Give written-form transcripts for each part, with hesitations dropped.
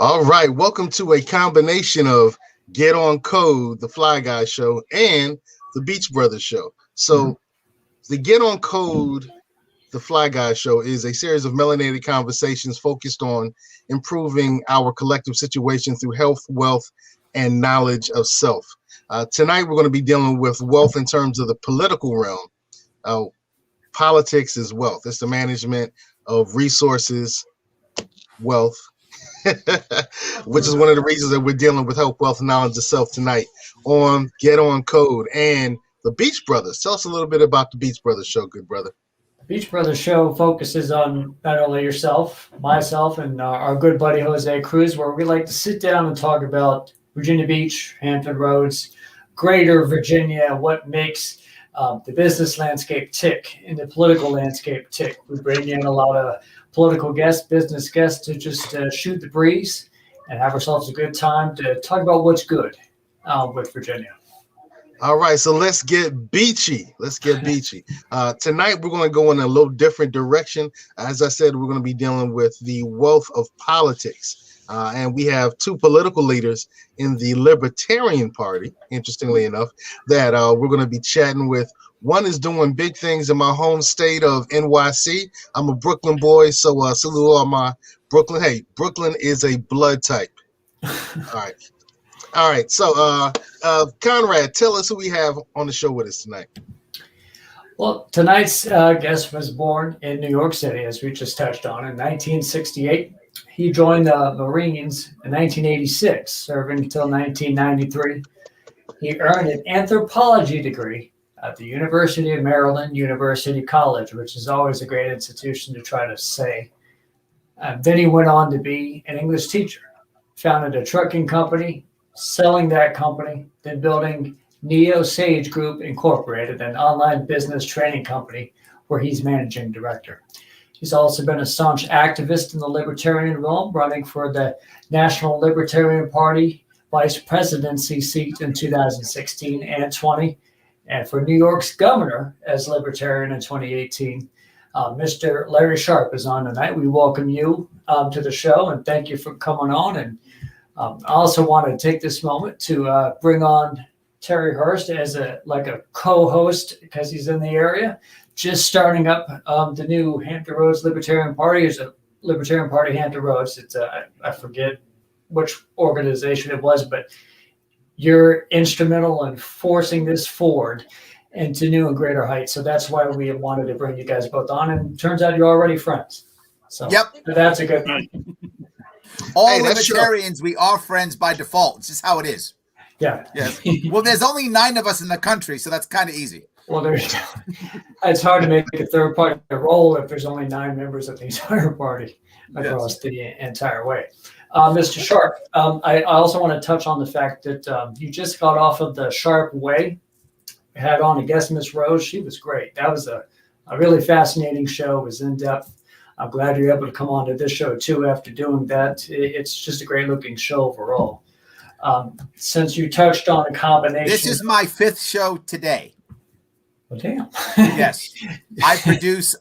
All right, welcome to a combination of Get On Code, the Fly Guy Show, and the Beach Brothers Show. So, the Get On Code, the Fly Guy Show is a series of melanated conversations focused on improving our collective situation through health, wealth, and knowledge of self. Tonight, we're going to be dealing with wealth in terms of the political realm. Politics is wealth. It's the management of resources, wealth, which is one of the reasons that we're dealing with health, wealth, and knowledge of self tonight on Get On Code and the Beach Brothers. Tell us a little bit about the Beach Brothers Show, good brother. The Beach Brothers Show focuses on not only yourself, myself, and our good buddy Jose Cruz, where we like to sit down and talk about Virginia Beach, Hampton Roads, greater Virginia, what makes the business landscape tick and the political landscape tick. We bring in a lot of political guests, business guests to just shoot the breeze and have ourselves a good time to talk about what's good with Virginia. All right, so let's get beachy. Tonight, we're going to go in a little different direction. As I said, we're going to be dealing with the wealth of politics. And we have two political leaders in the Libertarian Party, interestingly enough, that we're going to be chatting with. One is doing big things in my home state of NYC. I'm a Brooklyn boy, so salute all my Brooklyn. Hey, Brooklyn is a blood type. All right. So, Conrad, tell us who we have on the show with us tonight. Well, tonight's guest was born in New York City, as we just touched on, in 1968. He joined the Marines in 1986, serving until 1993. He earned an anthropology degree at the University of Maryland University College, which is always a great institution to try to say. Then he went on to be an English teacher, founded a trucking company, selling that company, then building Neo Sage Group Incorporated, an online business training company where he's managing director. He's also been a staunch activist in the libertarian realm, running for the National Libertarian Party vice presidency seat in 2016 and 20, and for New York's governor as libertarian in 2018. Mr. Larry Sharpe is on tonight. We welcome you to the show and thank you for coming on. And I also want to take this moment to bring on Terry Hurst as a co-host because he's in the area, just starting up the new Hampton Roads Libertarian Party. Is a Libertarian Party Hampton Roads. It's I forget which organization it was, but you're instrumental in forcing this forward into new and greater heights. So that's why we wanted to bring you guys both on. And it turns out you're already friends. So that's a good thing. All libertarians, we are friends by default. It's just how it is. Yeah. Yes. Well, there's only 9 of us in the country, so that's kind of easy. Well, it's hard to make a third party roll if there's only 9 members of the entire party across the entire way. Mr. Sharpe, I also want to touch on the fact that you just got off of the Sharpe Way. Had on a guest, Miss Rose. She was great. That was a really fascinating show. It was in depth. I'm glad you're able to come on to this show too after doing that. It's just a great looking show overall. Since you touched on a combination. This is my 5th show today. Well, damn. Yes. I produce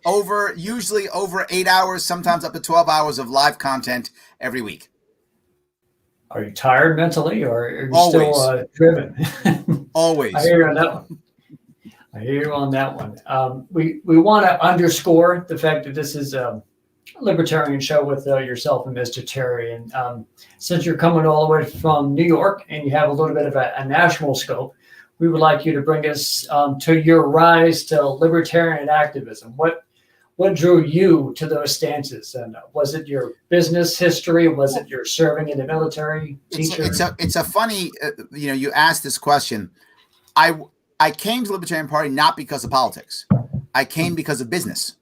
usually over 8 hours, sometimes up to 12 hours of live content every week. Are you tired mentally or are you Always. Still driven? Always. I hear you on that one. We want to underscore the fact that this is a libertarian show with yourself and Mr. Terry. And since you're coming all the way from New York and you have a little bit of a national scope, we would like you to bring us to your rise to libertarian activism. What drew you to those stances? And was it your business history? Was it your serving in the military? It's a funny, you asked this question. I came to the Libertarian Party not because of politics. I came because of business.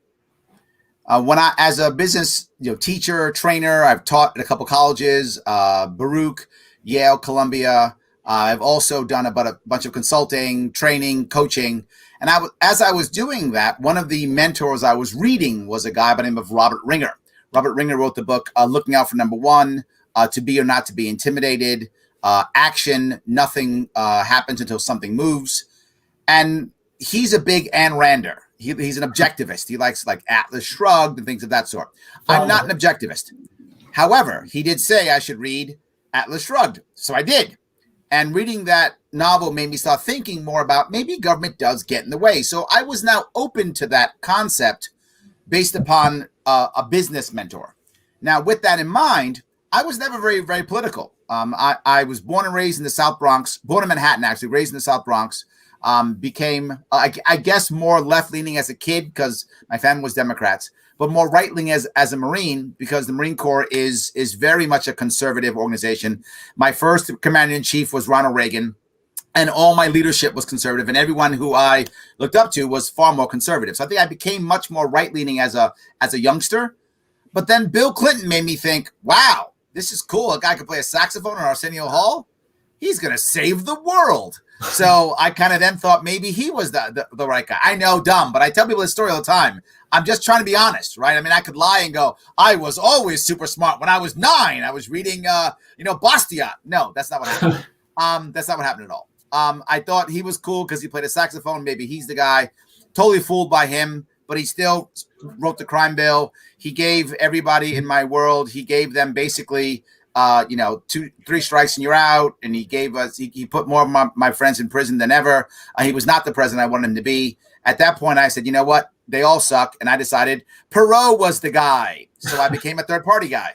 As a business teacher, trainer, I've taught at a couple colleges, Baruch, Yale, Columbia. I've also done about a bunch of consulting, training, coaching. And as I was doing that, one of the mentors I was reading was a guy by the name of Robert Ringer. Robert Ringer wrote the book, Looking Out for Number One, To Be or Not to Be Intimidated, Action, Nothing Happens Until Something Moves. And he's a big Ayn Rander. He's an objectivist. He likes like Atlas Shrugged and things of that sort. I'm not an objectivist. However, he did say I should read Atlas Shrugged. So I did. And reading that novel made me start thinking more about maybe government does get in the way. So I was now open to that concept based upon a business mentor. Now, with that in mind, I was never very, very political. I was born and raised in the South Bronx, born in Manhattan, actually, raised in the South Bronx. Became, I guess, more left-leaning as a kid because my family was Democrats, but more right-leaning as a Marine because the Marine Corps is very much a conservative organization. My first commander-in-chief was Ronald Reagan, and all my leadership was conservative, and everyone who I looked up to was far more conservative. So I think I became much more right-leaning as a youngster. But then Bill Clinton made me think, wow, this is cool. A guy can play a saxophone in Arsenio Hall. He's going to save the world. So I kind of then thought maybe he was the right guy. I know, dumb, but I tell people this story all the time. I'm just trying to be honest, right? I mean, I could lie and go, I was always super smart. When I was 9, I was reading, Bastiat. No, that's not what happened. That's not what happened at all. I thought he was cool because he played a saxophone. Maybe he's the guy. Totally fooled by him, but he still wrote the crime bill. He gave everybody in my world, he gave them basically 2-3 strikes and you're out. And he gave us, he put more of my friends in prison than ever. He was not the president I wanted him to be. At that point, I said, you know what? They all suck. And I decided Perot was the guy. So I became a third party guy.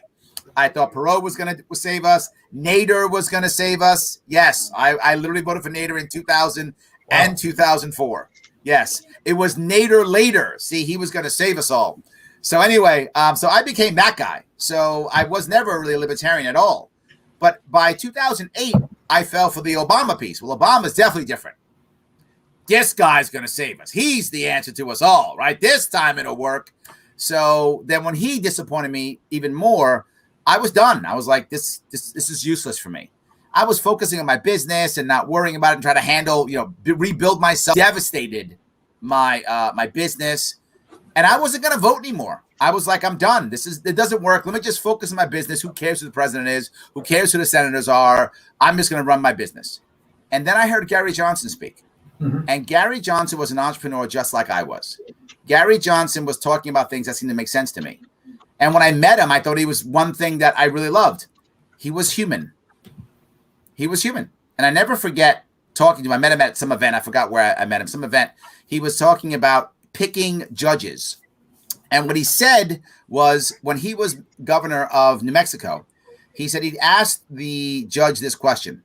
I thought Perot was going to save us. Nader was going to save us. Yes, I literally voted for Nader in 2000 and 2004. Yes, it was Nader later. See, he was going to save us all. So anyway, so I became that guy. So I was never really a libertarian at all. But by 2008, I fell for the Obama piece. Well, Obama's definitely different. This guy's going to save us. He's the answer to us all, right? This time it'll work. So then when he disappointed me even more, I was done. I was like, this is useless for me. I was focusing on my business and not worrying about it and trying to handle, rebuild myself. Devastated my business. And I wasn't going to vote anymore. I was like, I'm done. It doesn't work. Let me just focus on my business. Who cares who the president is? Who cares who the senators are? I'm just going to run my business. And then I heard Gary Johnson speak. Mm-hmm. And Gary Johnson was an entrepreneur just like I was. Gary Johnson was talking about things that seemed to make sense to me. And when I met him, I thought he was one thing that I really loved. He was human. He was human. And I never forget talking to him. I met him at some event. I forgot where I met him. Some event. He was talking about picking judges. And what he said was when he was governor of New Mexico, he said he'd asked the judge this question.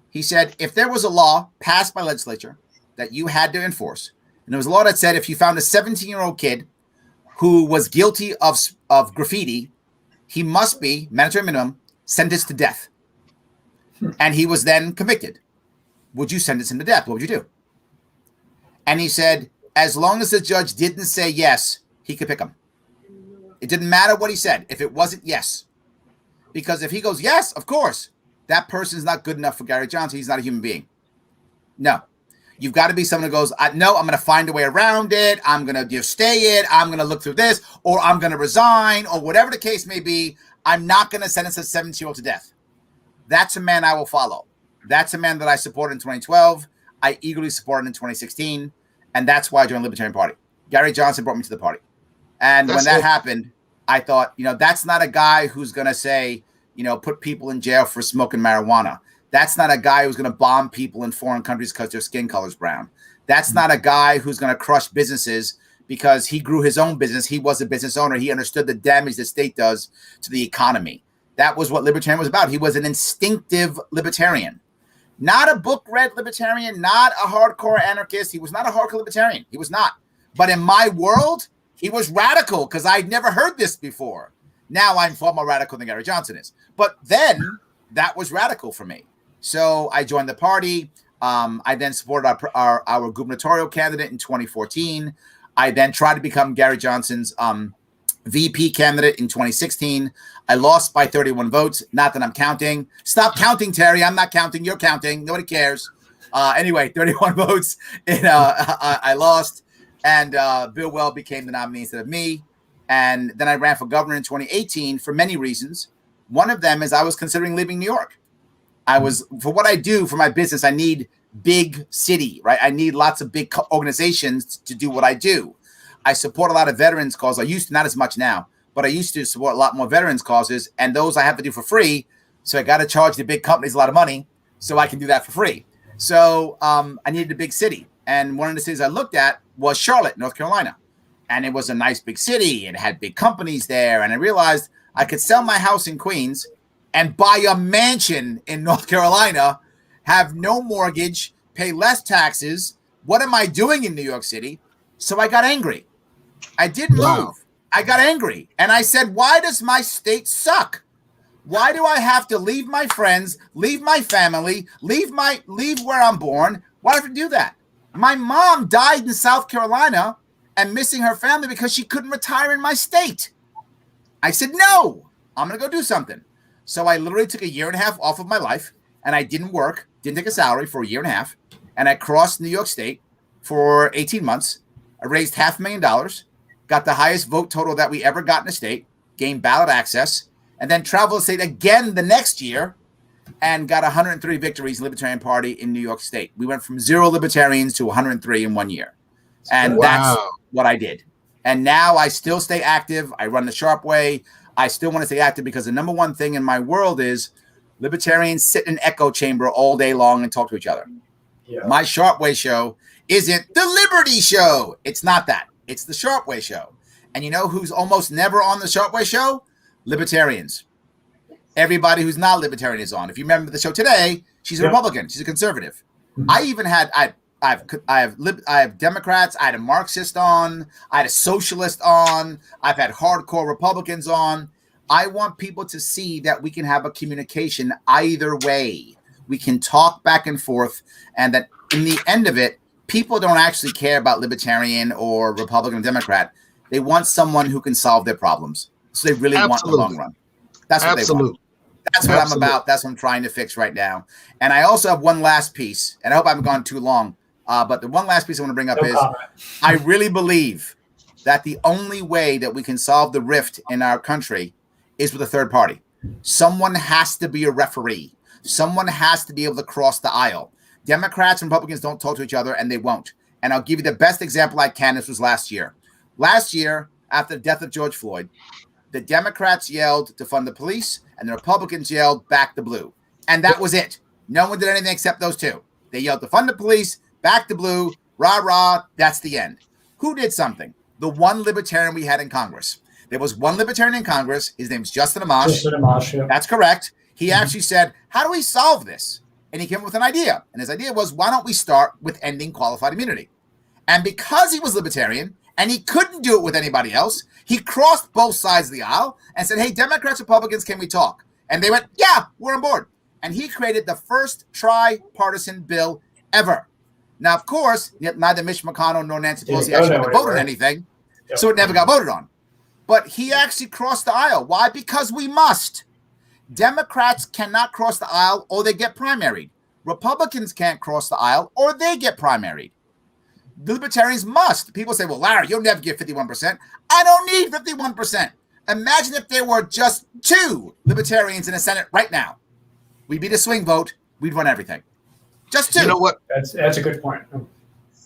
He said, if there was a law passed by legislature that you had to enforce, and there was a law that said if you found a 17-year-old kid who was guilty of graffiti, he must be, mandatory minimum, sentenced to death. And he was then convicted. Would you sentence him to death? What would you do? And he said, as long as the judge didn't say yes, he could pick him. It didn't matter what he said if it wasn't yes. Because if he goes, yes, of course, that person is not good enough for Gary Johnson. He's not a human being. No. You've got to be someone who goes, no, I'm going to find a way around it. I'm going to stay it. I'm going to look through this, or I'm going to resign, or whatever the case may be. I'm not going to sentence a 17-year-old to death. That's a man I will follow. That's a man that I supported in 2012. I eagerly supported in 2016. And that's why I joined the Libertarian Party. Gary Johnson brought me to the party. And when that happened, I thought, that's not a guy who's going to say, put people in jail for smoking marijuana. That's not a guy who's going to bomb people in foreign countries because their skin color is brown. That's not a guy who's going to crush businesses because he grew his own business. He was a business owner. He understood the damage the state does to the economy. That was what libertarian was about. He was an instinctive libertarian. Not a book-read libertarian, not a hardcore anarchist. He was not a hardcore libertarian. He was not. But in my world, he was radical because I'd never heard this before. Now I'm far more radical than Gary Johnson is. But then that was radical for me. So I joined the party. I then supported our gubernatorial candidate in 2014. I then tried to become Gary Johnson's VP candidate in 2016. I lost by 31 votes. Not that I'm counting. Stop counting, Terry. I'm not counting. You're counting. Nobody cares. Anyway, 31 votes. I lost. And Bill Weld became the nominee instead of me. And then I ran for governor in 2018 for many reasons. One of them is I was considering leaving New York. For what I do for my business, I need big city, right? I need lots of big organizations to do what I do. I support a lot of veterans cause. I used to, not as much now, but I used to support a lot more veterans causes, and those I have to do for free. So I got to charge the big companies a lot of money so I can do that for free. So I needed a big city. And one of the cities I looked at was Charlotte, North Carolina. And it was a nice big city. It had big companies there. And I realized I could sell my house in Queens and buy a mansion in North Carolina, have no mortgage, pay less taxes. What am I doing in New York City? So I got angry. I didn't move. I got angry. And I said, why does my state suck? Why do I have to leave my friends, leave my family, leave where I'm born? Why do I have to do that? My mom died in South Carolina and missing her family because she couldn't retire in my state. I said, no, I'm going to go do something. So I literally took a year and a half off of my life, and I didn't work, didn't take a salary for a year and a half. And I crossed New York State for 18 months. I raised $500,000, got the highest vote total that we ever got in the state, gained ballot access, and then traveled the state again the next year and got 103 victories in the Libertarian Party in New York State. We went from 0 Libertarians to 103 in 1 year. And that's what I did. And now I still stay active. I run the Sharpe way. I still want to stay active because the number one thing in my world is Libertarians sit in an echo chamber all day long and talk to each other. Yeah. My Sharpe Way show isn't the Liberty show. It's not that. It's the Sharpe Way show. And you know who's almost never on the Sharpe Way show? Libertarians. Everybody who's not Libertarian is on. If you remember the show today, she's a Republican. She's a conservative. I even had I have Democrats. I had a Marxist on. I had a socialist on. I've had hardcore Republicans on. I want people to see that we can have a communication either way. We can talk back and forth, and that in the end of it, people don't actually care about Libertarian or Republican or Democrat. They want someone who can solve their problems. So they really want the long run. That's what they want. That's what I'm about. That's what I'm trying to fix right now. And I also have one last piece, and I hope I haven't gone too long. But the one last piece I want to bring up is I really believe that the only way that we can solve the rift in our country is with a third party. Someone has to be a referee. Someone has to be able to cross the aisle. Democrats and Republicans don't talk to each other, and they won't. And I'll give you the best example I can. This was last year. Last year, after the death of George Floyd, the Democrats yelled to fund the police, and the Republicans yelled back the blue. And that was it. No one did anything except those two. They yelled to fund the police, back the blue, rah, rah, that's the end. Who did something? The one Libertarian we had in Congress. There was one Libertarian in Congress. His name's Justin Amash. Justin Amash, yeah. That's correct. He actually said, how do we solve this? And he came up with an idea. And his idea was, why don't we start with ending qualified immunity? And because he was Libertarian, and he couldn't do it with anybody else, he crossed both sides of the aisle and said, hey, Democrats, Republicans, can we talk? And they went, yeah, we're on board. And he created the first tripartisan bill ever. Now, of course, neither Mitch McConnell nor Nancy Pelosi actually got to vote on anything, so it never got voted on. But he actually crossed the aisle. Why? Because we must. Democrats cannot cross the aisle or they get primaried. Republicans can't cross the aisle or they get primaried. The Libertarians must. People say, well, Larry, you'll never get 51%. I don't need 51%. Imagine if there were just 2 Libertarians in the Senate right now. We'd be the swing vote. We'd run everything. Just 2. You know what? That's a good point.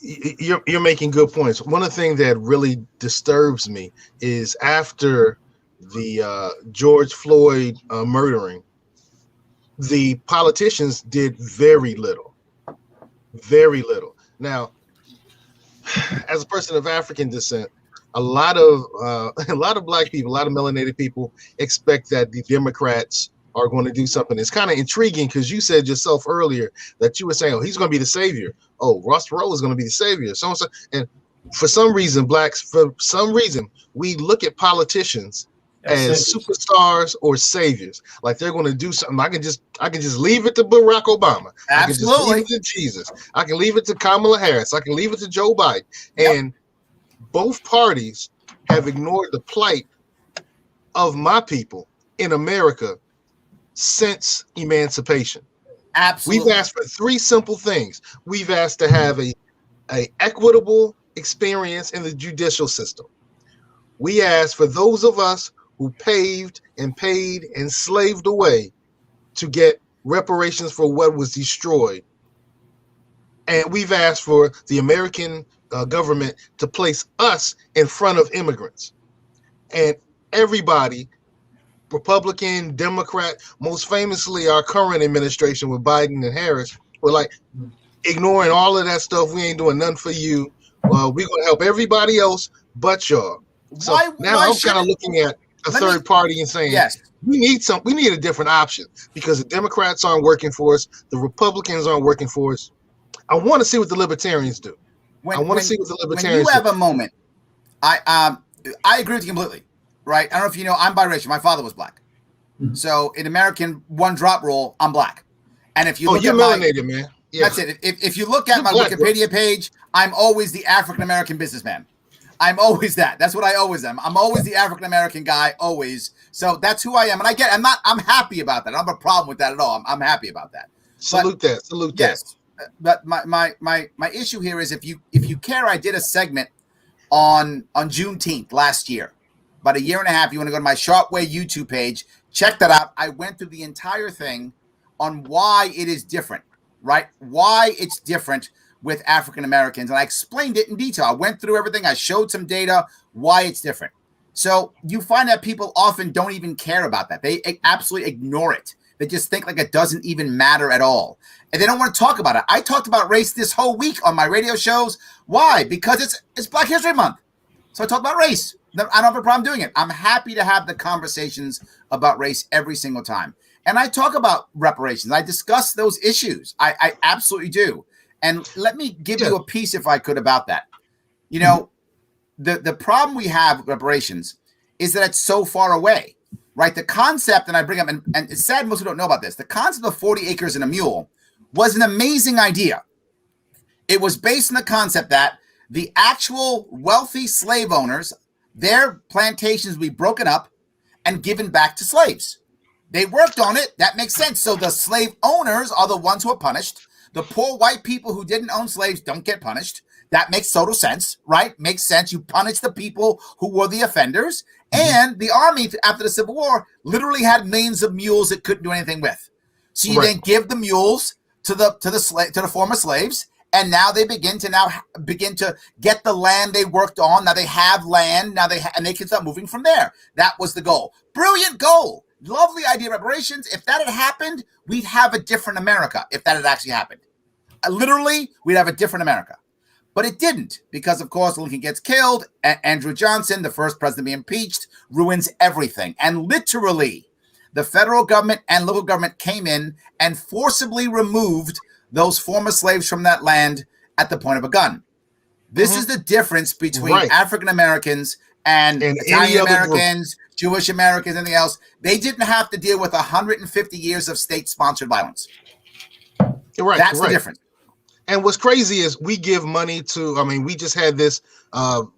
You're making good points. One of the things that really disturbs me is after the George Floyd murdering, the politicians did very little. Very little. Now, as a person of African descent, a lot of black people, a lot of melanated people expect that the Democrats are going to do something. It's kind of intriguing because you said yourself earlier that you were saying, oh, he's going to be the savior. Oh, Ross Perot is going to be the savior. So and for some reason, we look at politicians as superstars or saviors. Like they're going to do something. I can just leave it to Barack Obama. Absolutely. I can just leave it to Jesus. I can leave it to Kamala Harris. I can leave it to Joe Biden. And both parties have ignored the plight of my people in America since emancipation. Absolutely. We've asked for 3 simple things. We've asked to have a equitable experience in the judicial system. We asked for those of us who paved and paid and slaved away to get reparations for what was destroyed. And we've asked for the American government to place us in front of immigrants. And everybody, Republican, Democrat, most famously our current administration with Biden and Harris, were like ignoring all of that stuff. We ain't doing nothing for you. Well, we're gonna help everybody else but y'all. So now I'm kind of looking at a third party and saying, yes, we need a different option because the Democrats aren't working for us, the Republicans aren't working for us. I want to see what the Libertarians do. I want to see what the Libertarians do. When you have a moment, I agree with you completely. Right? I don't know if you know, I'm biracial. My father was black. Mm-hmm. So in American one-drop rule, I'm black. And if you look you're melanated, man. Yeah. That's it. If you look at my Wikipedia page, I'm always the African-American businessman. I'm always that. That's what I always am. I'm always the African-American guy, always. So that's who I am. And I'm happy about that. I don't have a problem with that at all. I'm happy about that. Salute that. Yes. But my issue here is if you care, I did a segment on Juneteenth last year. About a year and a half. You want to go to my Sharpe Way YouTube page, check that out. I went through the entire thing on why it is different, right? Why it's different with African Americans. And I explained it in detail. I went through everything. I showed some data, why it's different. So you find that people often don't even care about that. They absolutely ignore it. They just think like it doesn't even matter at all. And they don't want to talk about it. I talked about race this whole week on my radio shows. Why? Because it's Black History Month. So I talked about race. I don't have a problem doing it. I'm happy to have the conversations about race every single time. And I talk about reparations. I discuss those issues. I absolutely do. And let me give you a piece, if I could, about that. You know, the problem we have with reparations is that it's so far away, right? The concept, and I bring up, and it's sad most people don't know about this, the concept of 40 acres and a mule was an amazing idea. It was based on the concept that the actual wealthy slave owners, their plantations would be broken up and given back to slaves. They worked on it. That makes sense. So the slave owners are the ones who are punished. The poor white people who didn't own slaves don't get punished. That makes total sense, right? Makes sense. You punish the people who were the offenders. And the army, after the Civil War, literally had millions of mules it couldn't do anything with. So you then give the mules to the former slaves. And now they begin to get the land they worked on. Now they have land. And they can start moving from there. That was the goal. Brilliant goal. Lovely idea of reparations. If that had happened, we'd have a different America. If that had actually happened, literally, we'd have a different America. But it didn't, because of course Lincoln gets killed. Andrew Johnson, the first president to be impeached, ruins everything. And literally, the federal government and local government came in and forcibly removed those former slaves from that land at the point of a gun. This is the difference between African Americans and Italian Americans, Jewish Americans, anything else. They didn't have to deal with 150 years of state-sponsored violence. That's the difference. And what's crazy is we give money to, we just had this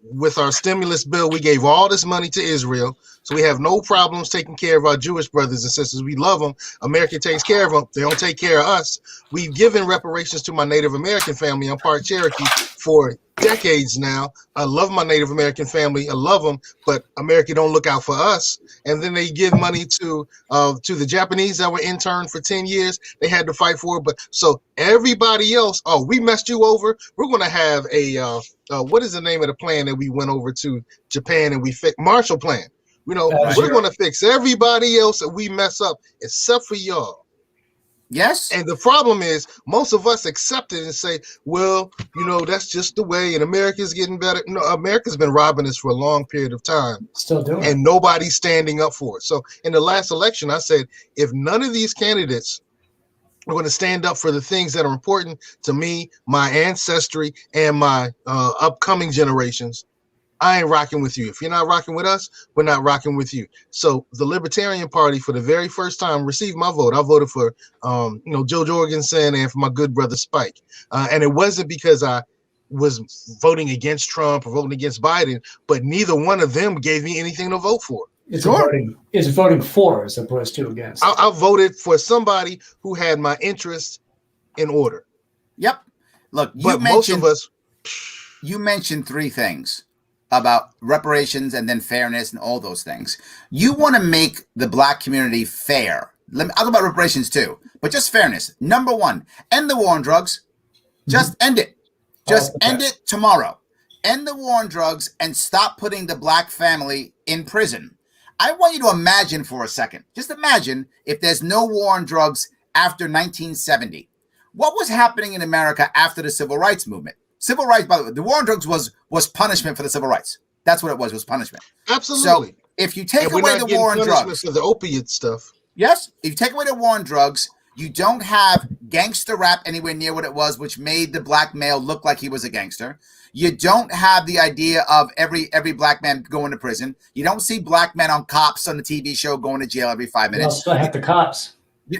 with our stimulus bill. We gave all this money to Israel. So we have no problems taking care of our Jewish brothers and sisters. We love them. America takes care of them. They don't take care of us. We've given reparations to my Native American family. I'm part Cherokee for decades now. I love my Native American family. I love them, but America don't look out for us. And then they give money to the Japanese that were interned for 10 years. They had to fight for it. But so everybody else, we messed you over. We're going to have a, what is the name of the plan that we went over to Japan and we fixed? Marshall Plan. We're going to fix everybody else that we mess up except for y'all. Yes. And the problem is most of us accept it and say, well, that's just the way, and America's getting better. No, America's been robbing us for a long period of time. Still doing it. And nobody's standing up for it. So in the last election, I said, if none of these candidates are going to stand up for the things that are important to me, my ancestry, and my upcoming generations, I ain't rocking with you. If you're not rocking with us, we're not rocking with you. So the Libertarian Party, for the very first time, received my vote. I voted for, Joe Jorgensen and for my good brother Spike. And it wasn't because I was voting against Trump or voting against Biden, but neither one of them gave me anything to vote for. It's voting for as opposed to against. I voted for somebody who had my interests in order. Yep. Look, you mentioned three things about reparations and then fairness and all those things. You want to make the Black community fair. I'll talk about reparations too, but just fairness. Number one, end the war on drugs. Just end it. Just end it tomorrow. End the war on drugs and stop putting the Black family in prison. I want you to imagine for a second. Just imagine if there's no war on drugs after 1970. What was happening in America after the civil rights movement? Civil rights, by the way, the war on drugs was punishment for the civil rights. That's what it was punishment. Absolutely. So if you take away the war on drugs, for the opiate stuff. yes, if you take away the war on drugs, you don't have gangster rap anywhere near what it was, which made the black male look like he was a gangster. You don't have the idea of every black man going to prison. You don't see black men on cops on the TV show going to jail every 5 minutes. You also have the cops.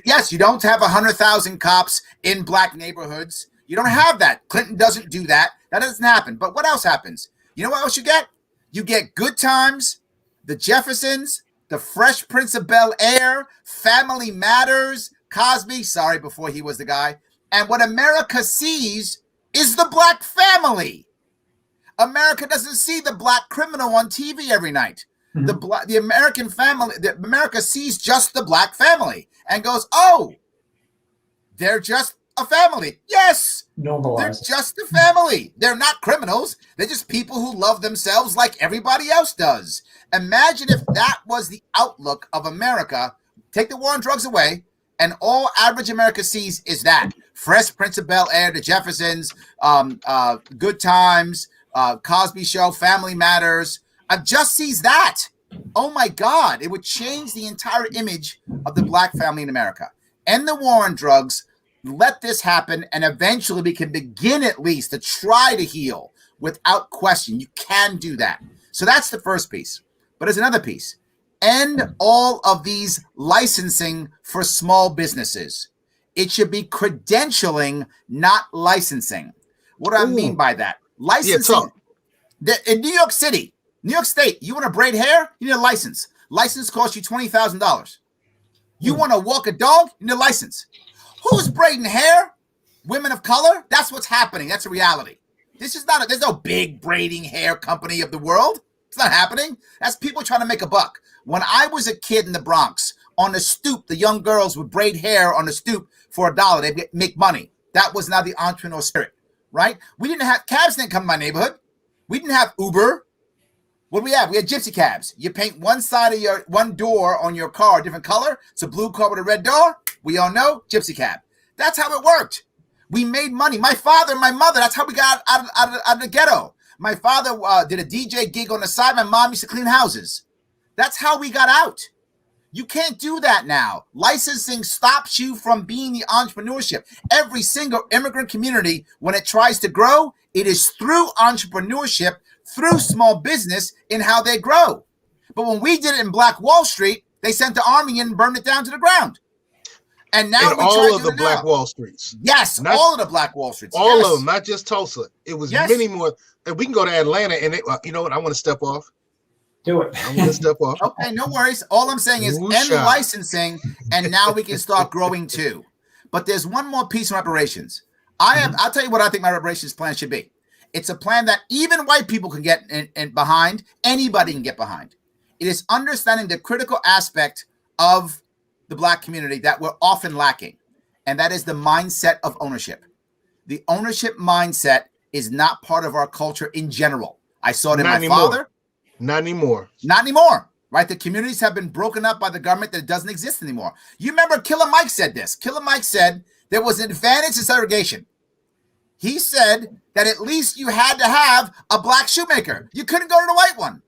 Yes, you don't have 100,000 cops in black neighborhoods. You don't have that. Clinton doesn't do that. That doesn't happen. But what else happens? You know what else you get? You get Good Times, The Jeffersons, The Fresh Prince of Bel-Air, Family Matters, Cosby, sorry, before he was the guy. And what America sees is the black family. America doesn't see the black criminal on TV every night. Mm-hmm. The American family, America sees just the black family and goes, oh, they're just a family. Yes, normalized. They're just a family. They're not criminals. They're just people who love themselves like everybody else does. Imagine if that was the outlook of America. Take the war on drugs away, and all average America sees is that. Fresh Prince of Bel-Air, The Jeffersons, Good Times, Cosby Show, Family Matters. Just sees that. Oh my God, it would change the entire image of the black family in America. End the war on drugs, let this happen, and eventually we can begin at least to try to heal without question. You can do that. So that's the first piece. But there's another piece. End all of these licensing for small businesses. It should be credentialing, not licensing. What do I mean by that? Licensing. In New York City, New York State, you want to braid hair? You need a license. License costs you $20,000. You want to walk a dog? You need a license. Who's braiding hair? Women of color? That's what's happening. That's a reality. This is not there's no big braiding hair company of the world. It's not happening. That's people trying to make a buck. When I was a kid in the Bronx, on the stoop, the young girls would braid hair on the stoop for $1. They'd make money. That was not the entrepreneur spirit, right? We didn't have cabs didn't come to my neighborhood. We didn't have Uber. What do we have? We had gypsy cabs. You paint one side of one door on your car a different color. It's a blue car with a red door. We all know gypsy cab. That's how it worked. We made money. My father and my mother, that's how we got out of the ghetto. My father did a DJ gig on the side. My mom used to clean houses. That's how we got out. You can't do that now. Licensing stops you from being the entrepreneurship. Every single immigrant community, when it tries to grow, it is through entrepreneurship, through small business in how they grow. But when we did it in Black Wall Street, they sent the army in and burned it down to the ground. And now all of the Black Wall Streets. Yes, all of the Black Wall Streets. All of them, not just Tulsa. It was many more. And we can go to Atlanta and you know what? I want to step off. Do it. I'm going to step off. Okay, no worries. All I'm saying is end licensing, and now we can start growing too. But there's one more piece of reparations. I'll tell you what I think my reparations plan should be. It's a plan that even white people can get in behind. Anybody can get behind. It is understanding the critical aspect of the black community that we're often lacking, and that is the mindset of ownership. The ownership mindset is not part of our culture in general. I saw it in my father. Not anymore. Not anymore, right? The communities have been broken up by the government that it doesn't exist anymore. You remember Killer Mike said this. Killer Mike said there was an advantage in segregation. He said that at least you had to have a black shoemaker. You couldn't go to the white one.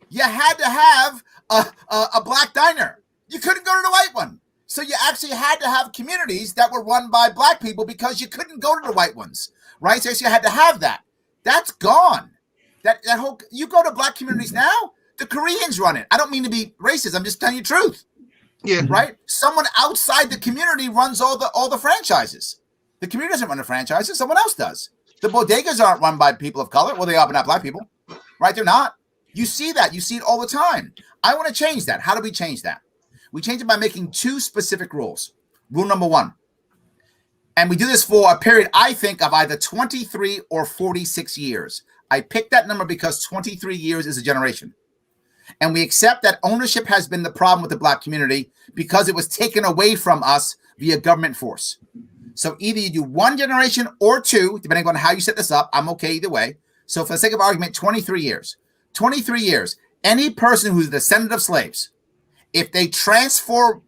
You had to have a black diner. You couldn't go to the white one. So you actually had to have communities that were run by black people because you couldn't go to the white ones, right? So you had to have that. That's gone. That whole, you go to black communities now, the Koreans run it. I don't mean to be racist. I'm just telling you the truth. Yeah. Right? Someone outside the community runs all the franchises. The community doesn't run the franchises. Someone else does. The bodegas aren't run by people of color. Well, they are, but not black people. Right? They're not. You see that. You see it all the time. I want to change that. How do we change that? We change it by making two specific rules. Rule number one. And we do this for a period, I think, of either 23 or 46 years. I picked that number because 23 years is a generation. And we accept that ownership has been the problem with the black community because it was taken away from us via government force. So either you do one generation or two, depending on how you set this up. I'm okay either way. So for the sake of argument, 23 years. 23 years. Any person who's a descendant of slaves, if they transfer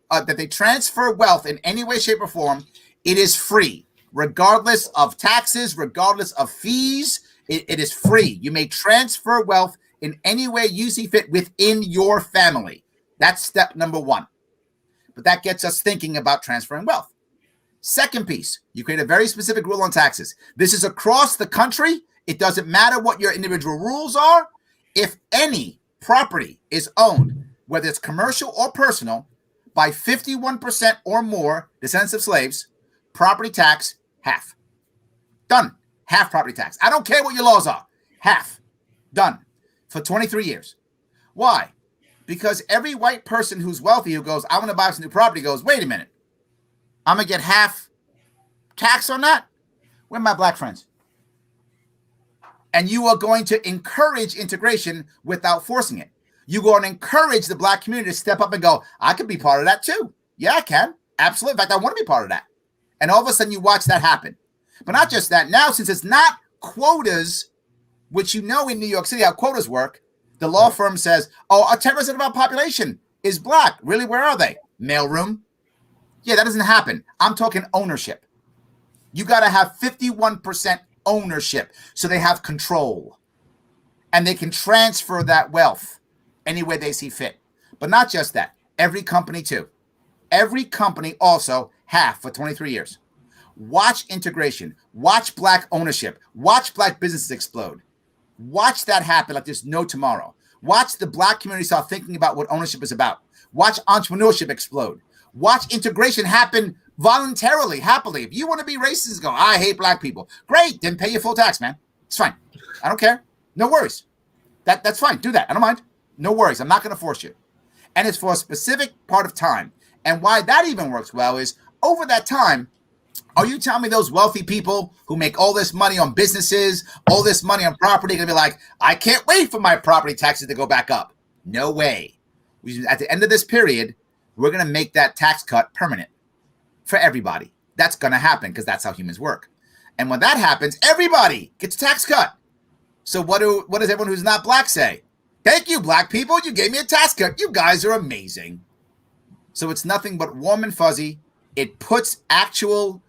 wealth in any way, shape, or form, it is free, regardless of taxes, regardless of fees. It is free. You may transfer wealth in any way you see fit within your family. That's step number one. But that gets us thinking about transferring wealth. Second piece, you create a very specific rule on taxes. This is across the country. It doesn't matter what your individual rules are. If any property is owned, whether it's commercial or personal, by 51% or more descendants of slaves, property tax, half. Done. Half property tax. I don't care what your laws are. Half. Done. For 23 years. Why? Because every white person who's wealthy who goes, I want to buy some new property, goes, wait a minute. I'm going to get half tax on that? Where are my black friends? And you are going to encourage integration without forcing it. You're going to encourage the black community to step up and go, I could be part of that too. Yeah, I can. Absolutely. In fact, I want to be part of that. And all of a sudden you watch that happen. But not just that. Now, since it's not quotas, which in New York City, how quotas work, the law firm says, 10% of our population is black. Really, where are they? Mailroom. Yeah, that doesn't happen. I'm talking ownership. You got to have 51% ownership so they have control. And they can transfer that wealth any way they see fit. But not just that. Every company too. Every company also half for 23 years. Watch integration. Watch black ownership. Watch black businesses explode. Watch that happen like there's no tomorrow. Watch the black community start thinking about what ownership is about. Watch entrepreneurship explode. Watch integration happen voluntarily, happily. If you want to be racist, go, I hate black people. Great, then pay your full tax, man. It's fine. I don't care. No worries. That's fine. Do that. I don't mind. No worries. I'm not going to force you. And it's for a specific part of time. And why that even works well is over that time, are you telling me those wealthy people who make all this money on businesses, all this money on property, are going to be like, I can't wait for my property taxes to go back up? No way. At the end of this period, we're going to make that tax cut permanent for everybody. That's going to happen because that's how humans work. And when that happens, everybody gets a tax cut. So what does everyone who's not black say? Thank you, black people. You gave me a tax cut. You guys are amazing. So it's nothing but warm and fuzzy. It puts actual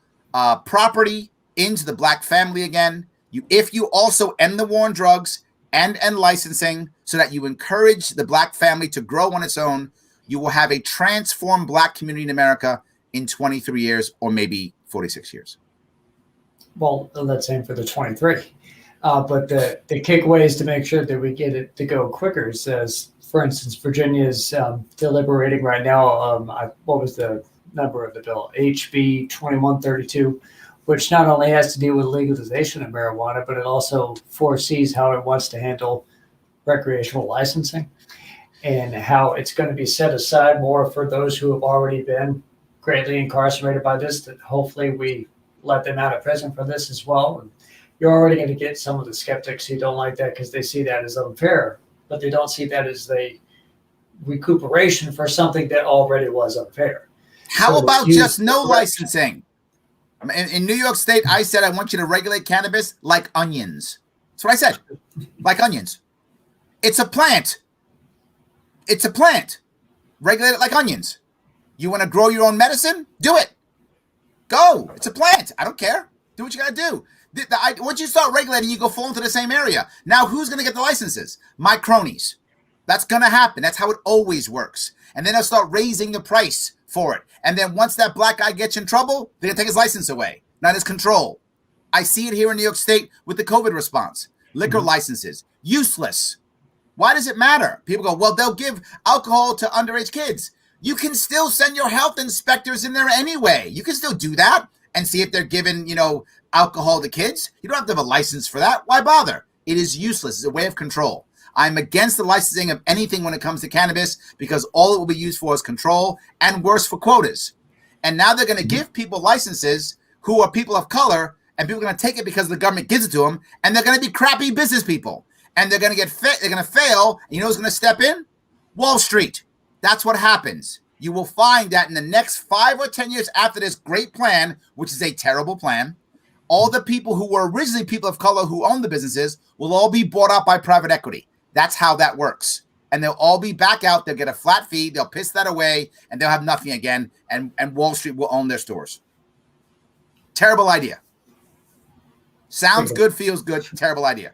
property into the black family again. If you also end the war on drugs and end licensing so that you encourage the black family to grow on its own, you will have a transformed black community in America in 23 years or maybe 46 years. Well, let's aim for the 23. But the kickaway is to make sure that we get it to go quicker. Says, for instance, Virginia is deliberating right now. What was the number of the bill? HB 2132, which not only has to deal with legalization of marijuana, but it also foresees how it wants to handle recreational licensing and how it's going to be set aside more for those who have already been greatly incarcerated by this, that hopefully we let them out of prison for this as well. And you're already going to get some of the skeptics who don't like that because they see that as unfair, but they don't see that as the recuperation for something that already was unfair. How about just no licensing? In New York State, I said I want you to regulate cannabis like onions. That's what I said. Like onions. It's a plant. It's a plant. Regulate it like onions. You want to grow your own medicine? Do it. Go. It's a plant. I don't care. Do what you got to do. Once you start regulating, you go fall into the same area. Now, who's going to get the licenses? My cronies. That's going to happen. That's how it always works. And then they'll start raising the price for it. And then once that black guy gets in trouble, they're going to take his license away, not his control. I see it here in New York State with the COVID response. Liquor licenses. Useless. Why does it matter? People go, well, they'll give alcohol to underage kids. You can still send your health inspectors in there anyway. You can still do that and see if they're giving, alcohol to kids. You don't have to have a license for that. Why bother? It is useless. It's a way of control. I'm against the licensing of anything when it comes to cannabis because all it will be used for is control and worse for quotas. And now they're going to give people licenses who are people of color and people are going to take it because the government gives it to them and they're going to be crappy business people and they're going to they're going to fail. And you know who's going to step in? Wall Street. That's what happens. You will find that in the next 5 or 10 years after this great plan, which is a terrible plan, all the people who were originally people of color who own the businesses will all be bought out by private equity. That's how that works. and they'll all be back out. They'll get a flat fee. They'll piss that away, and they'll have nothing again. And Wall Street will own their stores. Terrible idea. Sounds good, feels good. Terrible idea.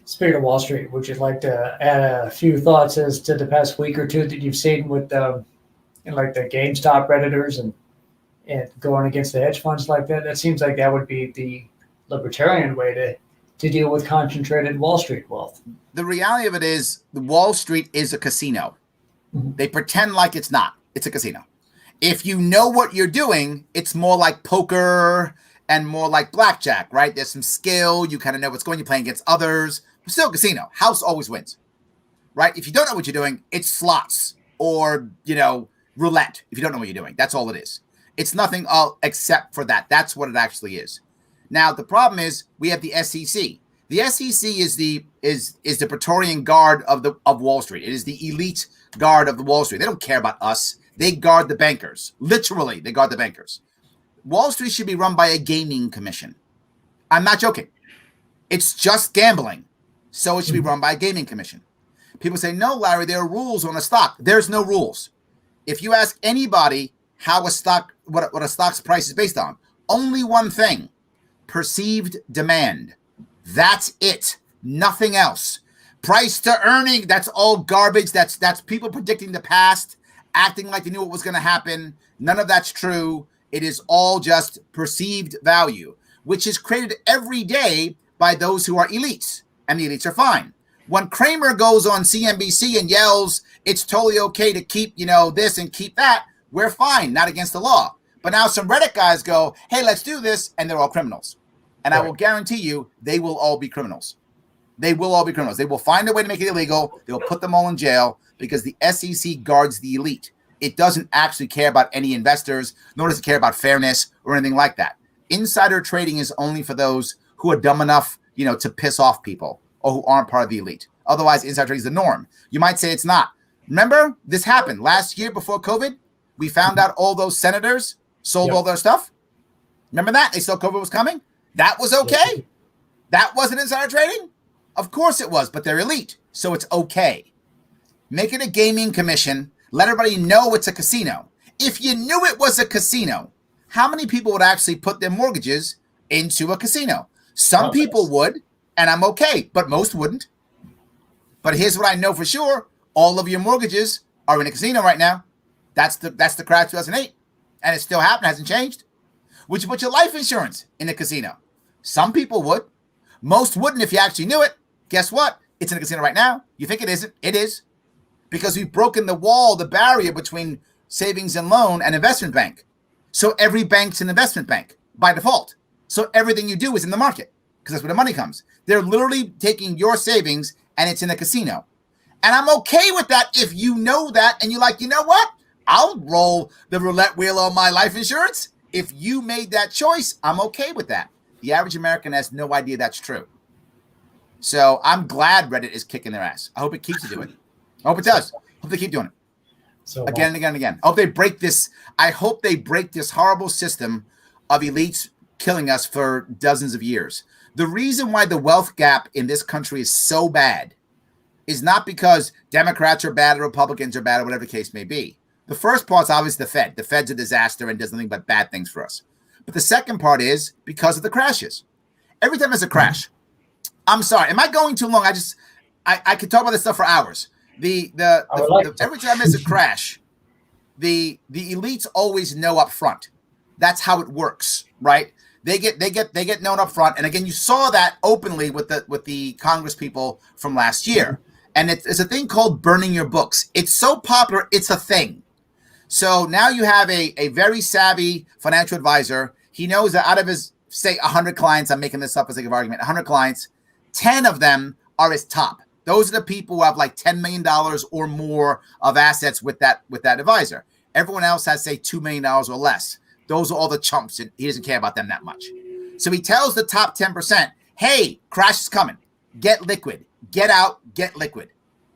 Speaking of Wall Street, would you like to add a few thoughts as to the past week or two that you've seen with like the GameStop Redditors and going against the hedge funds like that? That seems like that would be the libertarian way to deal with concentrated Wall Street wealth. The reality of it is the Wall Street is a casino. Mm-hmm. They pretend like it's not. It's a casino. If you know what you're doing, it's more like poker and more like blackjack, right? There's some skill. You kind of know what's going. You're playing against others. But still a casino. House always wins, right? If you don't know what you're doing, it's slots or, roulette. If you don't know what you're doing, that's all it is. It's nothing except for that. That's what it actually is. Now, the problem is we have the SEC. The SEC is the Praetorian Guard of Wall Street. It is the elite guard of the Wall Street. They don't care about us. They guard the bankers. Literally, they guard the bankers. Wall Street should be run by a gaming commission. I'm not joking. It's just gambling. So it should be run by a gaming commission. People say, no, Larry, there are rules on a stock. There's no rules. If you ask anybody how a stock, what a stock's price is based on, only one thing: perceived demand. That's it. Nothing else. Price to earning, that's all garbage. That's people predicting the past, acting like they knew what was going to happen. None of that's true. It is all just perceived value, which is created every day by those who are elites, and the elites are fine. When Kramer goes on CNBC and yells, it's totally okay to keep, this and keep that, we're fine, not against the law. But now some Reddit guys go, hey, let's do this, and they're all criminals. And right. I will guarantee you, they will all be criminals. They will all be criminals. They will find a way to make it illegal. They will put them all in jail because the SEC guards the elite. It doesn't actually care about any investors, nor does it care about fairness or anything like that. Insider trading is only for those who are dumb enough, to piss off people or who aren't part of the elite. Otherwise, insider trading is the norm. You might say it's not. Remember, this happened last year before COVID. We found out all those senators sold all their stuff. Remember that? They saw COVID was coming. That was okay. That wasn't insider trading. Of course it was, but they're elite, so it's okay. Make it a gaming commission. Let everybody know it's a casino. If you knew it was a casino, how many people would actually put their mortgages into a casino? Some people would, and I'm okay, but most wouldn't. But here's what I know for sure. All of your mortgages are in a casino right now. That's the crash 2008, and it still happened, hasn't changed. Would you put your life insurance in a casino? Some people would. Most wouldn't if you actually knew it. Guess what? It's in a casino right now. You think it isn't? It is. Because we've broken the wall, the barrier between savings and loan and investment bank. So every bank's an investment bank by default. So everything you do is in the market because that's where the money comes. They're literally taking your savings and it's in a casino. And I'm okay with that if you know that and you're like, you know what? I'll roll the roulette wheel on my life insurance. If you made that choice, I'm okay with that. The average American has no idea that's true. So I'm glad Reddit is kicking their ass. I hope it keeps doing it. I hope it does. I hope they keep doing it. So again and again and again. I hope they break this. I hope they break this horrible system of elites killing us for dozens of years. The reason why the wealth gap in this country is so bad is not because Democrats are bad or Republicans are bad or whatever the case may be. The first part is obviously the Fed. The Fed's a disaster and does nothing but bad things for us. But the second part is because of the crashes. Every time there's a crash, I'm sorry, am I going too long? I could talk about this stuff for hours. Every time there's a crash, the elites always know up front. That's how it works, right? They get known up front. And again, you saw that openly with the Congress people from last year. And it's a thing called burning your books. It's so popular, it's a thing. So now you have a very savvy financial advisor. He knows that out of his, say, 100 clients, I'm making this up for sake of argument, 100 clients, 10 of them are his top. Those are the people who have like $10 million or more of assets with that advisor. Everyone else has, say, $2 million or less. Those are all the chumps, and he doesn't care about them that much. So he tells the top 10%, hey, crash is coming. Get liquid. Get out, get liquid.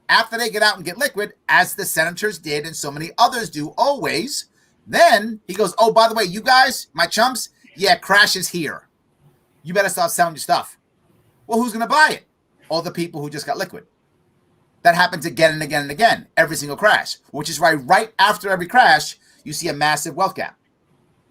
After they get out and get liquid, as the senators did and so many others do always, then he goes, oh, by the way, you guys, my chumps, yeah, crash is here. You better start selling your stuff. Well, who's going to buy it? All the people who just got liquid. That happens again and again and again, every single crash, which is why right after every crash, you see a massive wealth gap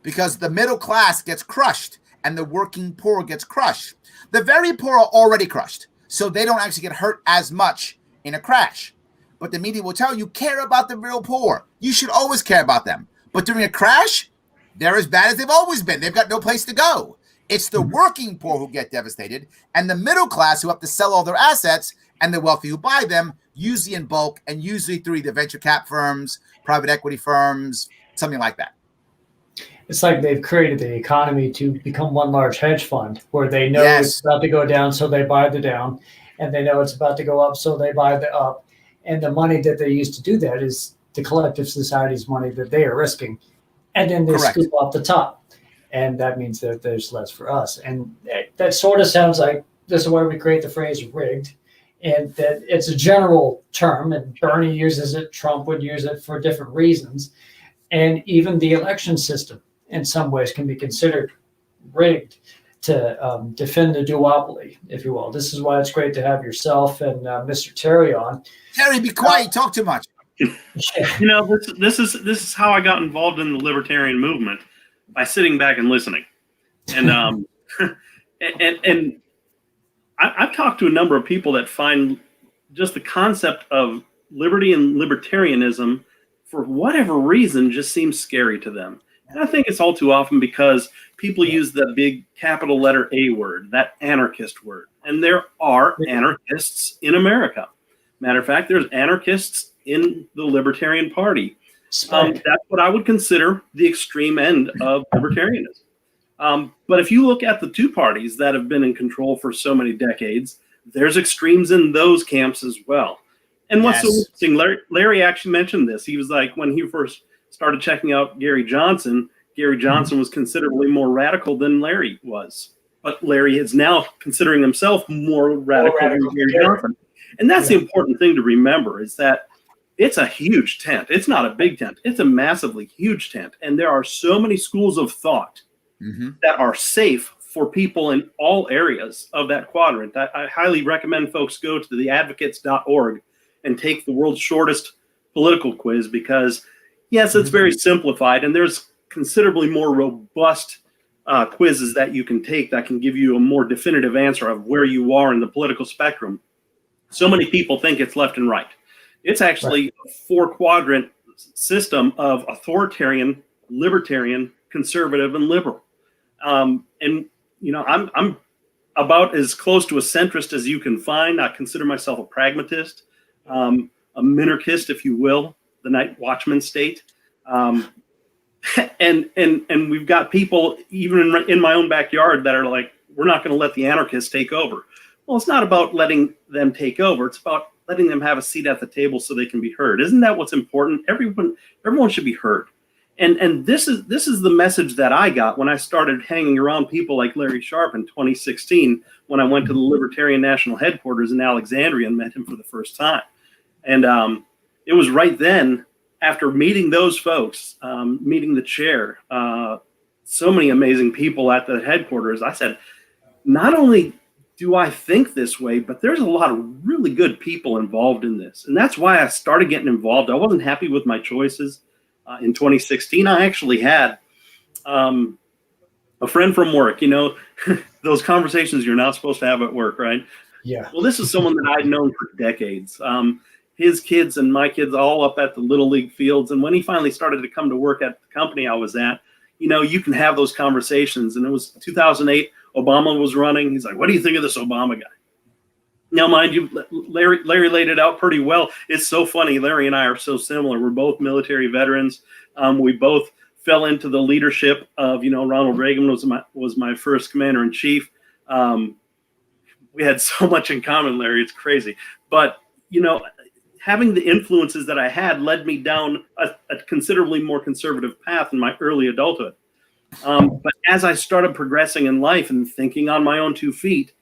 because the middle class gets crushed and the working poor gets crushed. The very poor are already crushed, so they don't actually get hurt as much in a crash. But the media will tell you, care about the real poor. You should always care about them. But during a crash, they're as bad as they've always been. They've got no place to go. It's the working poor who get devastated and the middle class who have to sell all their assets and the wealthy who buy them, usually in bulk and usually through either venture cap firms, private equity firms, something like that. It's like they've created the economy to become one large hedge fund where they know it's about to go down, so they buy the down, and they know it's about to go up, so they buy the up. And the money that they use to do that is the collective society's money that they are risking. And then they scoop off the top. And that means that there's less for us. And that sort of sounds like this is why we create the phrase rigged. And that it's a general term, and Bernie uses it, Trump would use it for different reasons. And even the election system in some ways can be considered rigged to defend the duopoly, if you will. This is why it's great to have yourself and Mr. Terry on. Terry, be quiet. You talk too much. You know, this is how I got involved in the libertarian movement, by sitting back and listening. And and I've talked to a number of people that find just the concept of liberty and libertarianism, for whatever reason, just seems scary to them. And I think it's all too often because people use the big capital letter A word, that anarchist word. And there are anarchists in America. Matter of fact, there's anarchists in the Libertarian Party. That's what I would consider the extreme end of libertarianism. But if you look at the two parties that have been in control for so many decades, there's extremes in those camps as well. And what's so interesting, Larry actually mentioned this. He was like, when he first started checking out Gary Johnson was considerably more radical than Larry was. But Larry is now considering himself more radical than Gary Johnson. And that's the important thing to remember, is that it's a huge tent. It's not a big tent. It's a massively huge tent. And there are so many schools of thought that are safe for people in all areas of that quadrant. I highly recommend folks go to theadvocates.org and take the world's shortest political quiz, because yes, it's very simplified, and there's considerably more robust quizzes that you can take that can give you a more definitive answer of where you are in the political spectrum. So many people think it's left and right. It's actually a 4-quadrant system of authoritarian, libertarian, conservative, and liberal. And you know, I'm about as close to a centrist as you can find. I consider myself a pragmatist, a minarchist, if you will, the night watchman state. And we've got people even in my own backyard that are like, we're not going to let the anarchists take over. Well, it's not about letting them take over. It's about letting them have a seat at the table so they can be heard. Isn't that what's important? Everyone should be heard. And this is the message that I got when I started hanging around people like Larry Sharpe in 2016, when I went to the Libertarian National Headquarters in Alexandria and met him for the first time. And it was right then, after meeting those folks, meeting the chair, so many amazing people at the headquarters, I said, not only do I think this way, but there's a lot of really good people involved in this. And that's why I started getting involved. I wasn't happy with my choices. In 2016, I actually had a friend from work, you know, those conversations you're not supposed to have at work, right? Yeah. Well, this is someone that I'd known for decades. His kids and my kids all up at the Little League fields. And when he finally started to come to work at the company I was at, you know, you can have those conversations. And it was 2008, Obama was running. He's like, what do you think of this Obama guy? Now, mind you, Larry laid it out pretty well. It's so funny. Larry and I are so similar. We're both military veterans. We both fell into the leadership of, you know, Ronald Reagan was my first commander in chief. We had so much in common, Larry. It's crazy. But, you know, having the influences that I had led me down a considerably more conservative path in my early adulthood. But as I started progressing in life and thinking on my own 2 feet,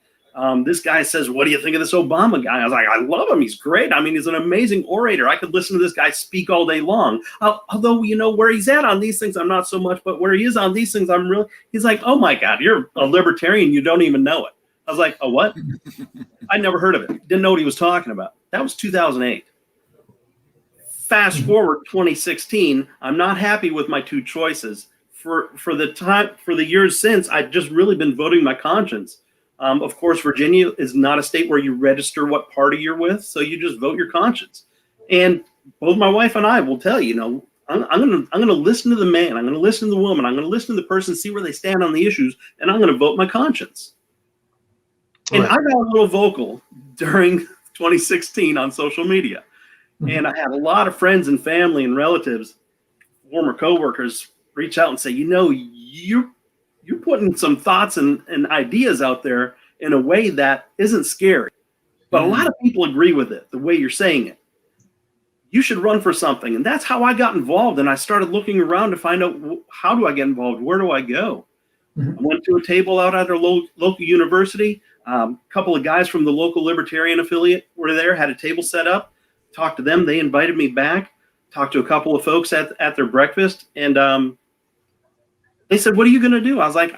this guy says, what do you think of this Obama guy? I was like, I love him. He's great. I mean, he's an amazing orator. I could listen to this guy speak all day long. Although, you know, where he's at on these things, I'm not so much, but where he is on these things, I'm really, he's like, oh my God, you're a libertarian. You don't even know it. I was like, a what? I never heard of it. Didn't know what he was talking about. That was 2008. Fast forward 2016, I'm not happy with my two choices. For the years since, I've just really been voting my conscience. Of course, Virginia is not a state where you register what party you're with, so you just vote your conscience. And both my wife and I will tell you, I'm gonna listen to the man, I'm gonna listen to the woman, I'm gonna listen to the person, see where they stand on the issues, and I'm gonna vote my conscience. And I got a little vocal during 2016 on social media. And I had a lot of friends and family and relatives, former coworkers, reach out and say, you're putting some thoughts and ideas out there in a way that isn't scary. But a lot of people agree with it, the way you're saying it. You should run for something. And that's how I got involved. And I started looking around to find out, how do I get involved? Where do I go? I went to a table out at our local university. A couple of guys from the local Libertarian affiliate were there, had a table set up. Talked to them. They invited me back. Talked to a couple of folks at their breakfast. And they said, what are you going to do? I was like,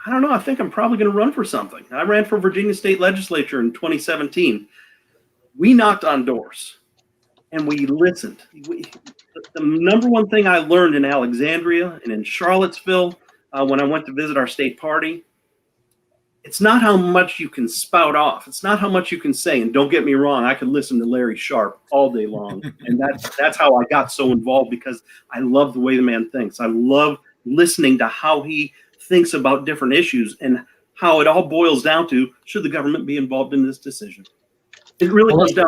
I don't know. I think I'm probably going to run for something. I ran for Virginia State Legislature in 2017. We knocked on doors and we listened. The number one thing I learned in Alexandria and in Charlottesville when I went to visit our state party, it's not how much you can spout off. It's not how much you can say. And don't get me wrong, I could listen to Larry Sharpe all day long. And that's how I got so involved, because I love the way the man thinks. I love listening to how he thinks about different issues and how it all boils down to, should the government be involved in this decision? It really comes down.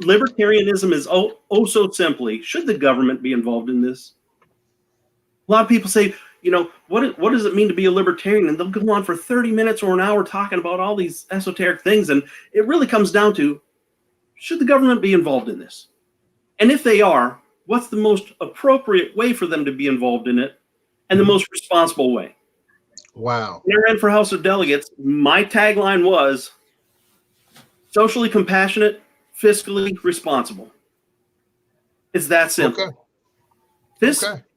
Libertarianism is so simply, should the government be involved in this? A lot of people say, what does it mean to be a libertarian? And they'll go on for 30 minutes or an hour talking about all these esoteric things. And it really comes down to, should the government be involved in this? And if they are, what's the most appropriate way for them to be involved in it and the most responsible way? Wow. When I ran for House of Delegates, my tagline was socially compassionate, fiscally responsible. It's that simple. Okay.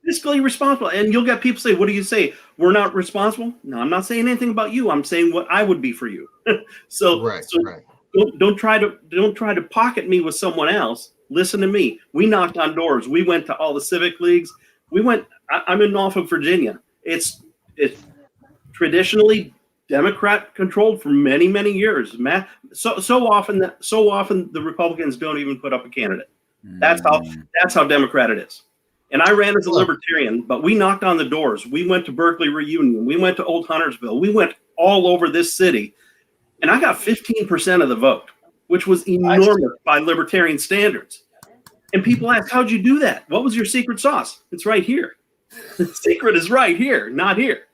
Fiscally responsible. And you'll get people say, what do you say? We're not responsible? No, I'm not saying anything about you. I'm saying what I would be for you. So don't try to pocket me with someone else. Listen to me. We knocked on doors. We went to all the civic leagues. I'm in Norfolk, Virginia. It's traditionally Democrat controlled for many, many years. So often the Republicans don't even put up a candidate. That's how Democrat it is. And I ran as a libertarian, but we knocked on the doors. We went to Berkeley Reunion. We went to Old Huntersville. We went all over this city. And I got 15% of the vote, which was enormous by libertarian standards. And people ask, how'd you do that? What was your secret sauce? It's right here. The secret is right here, not here.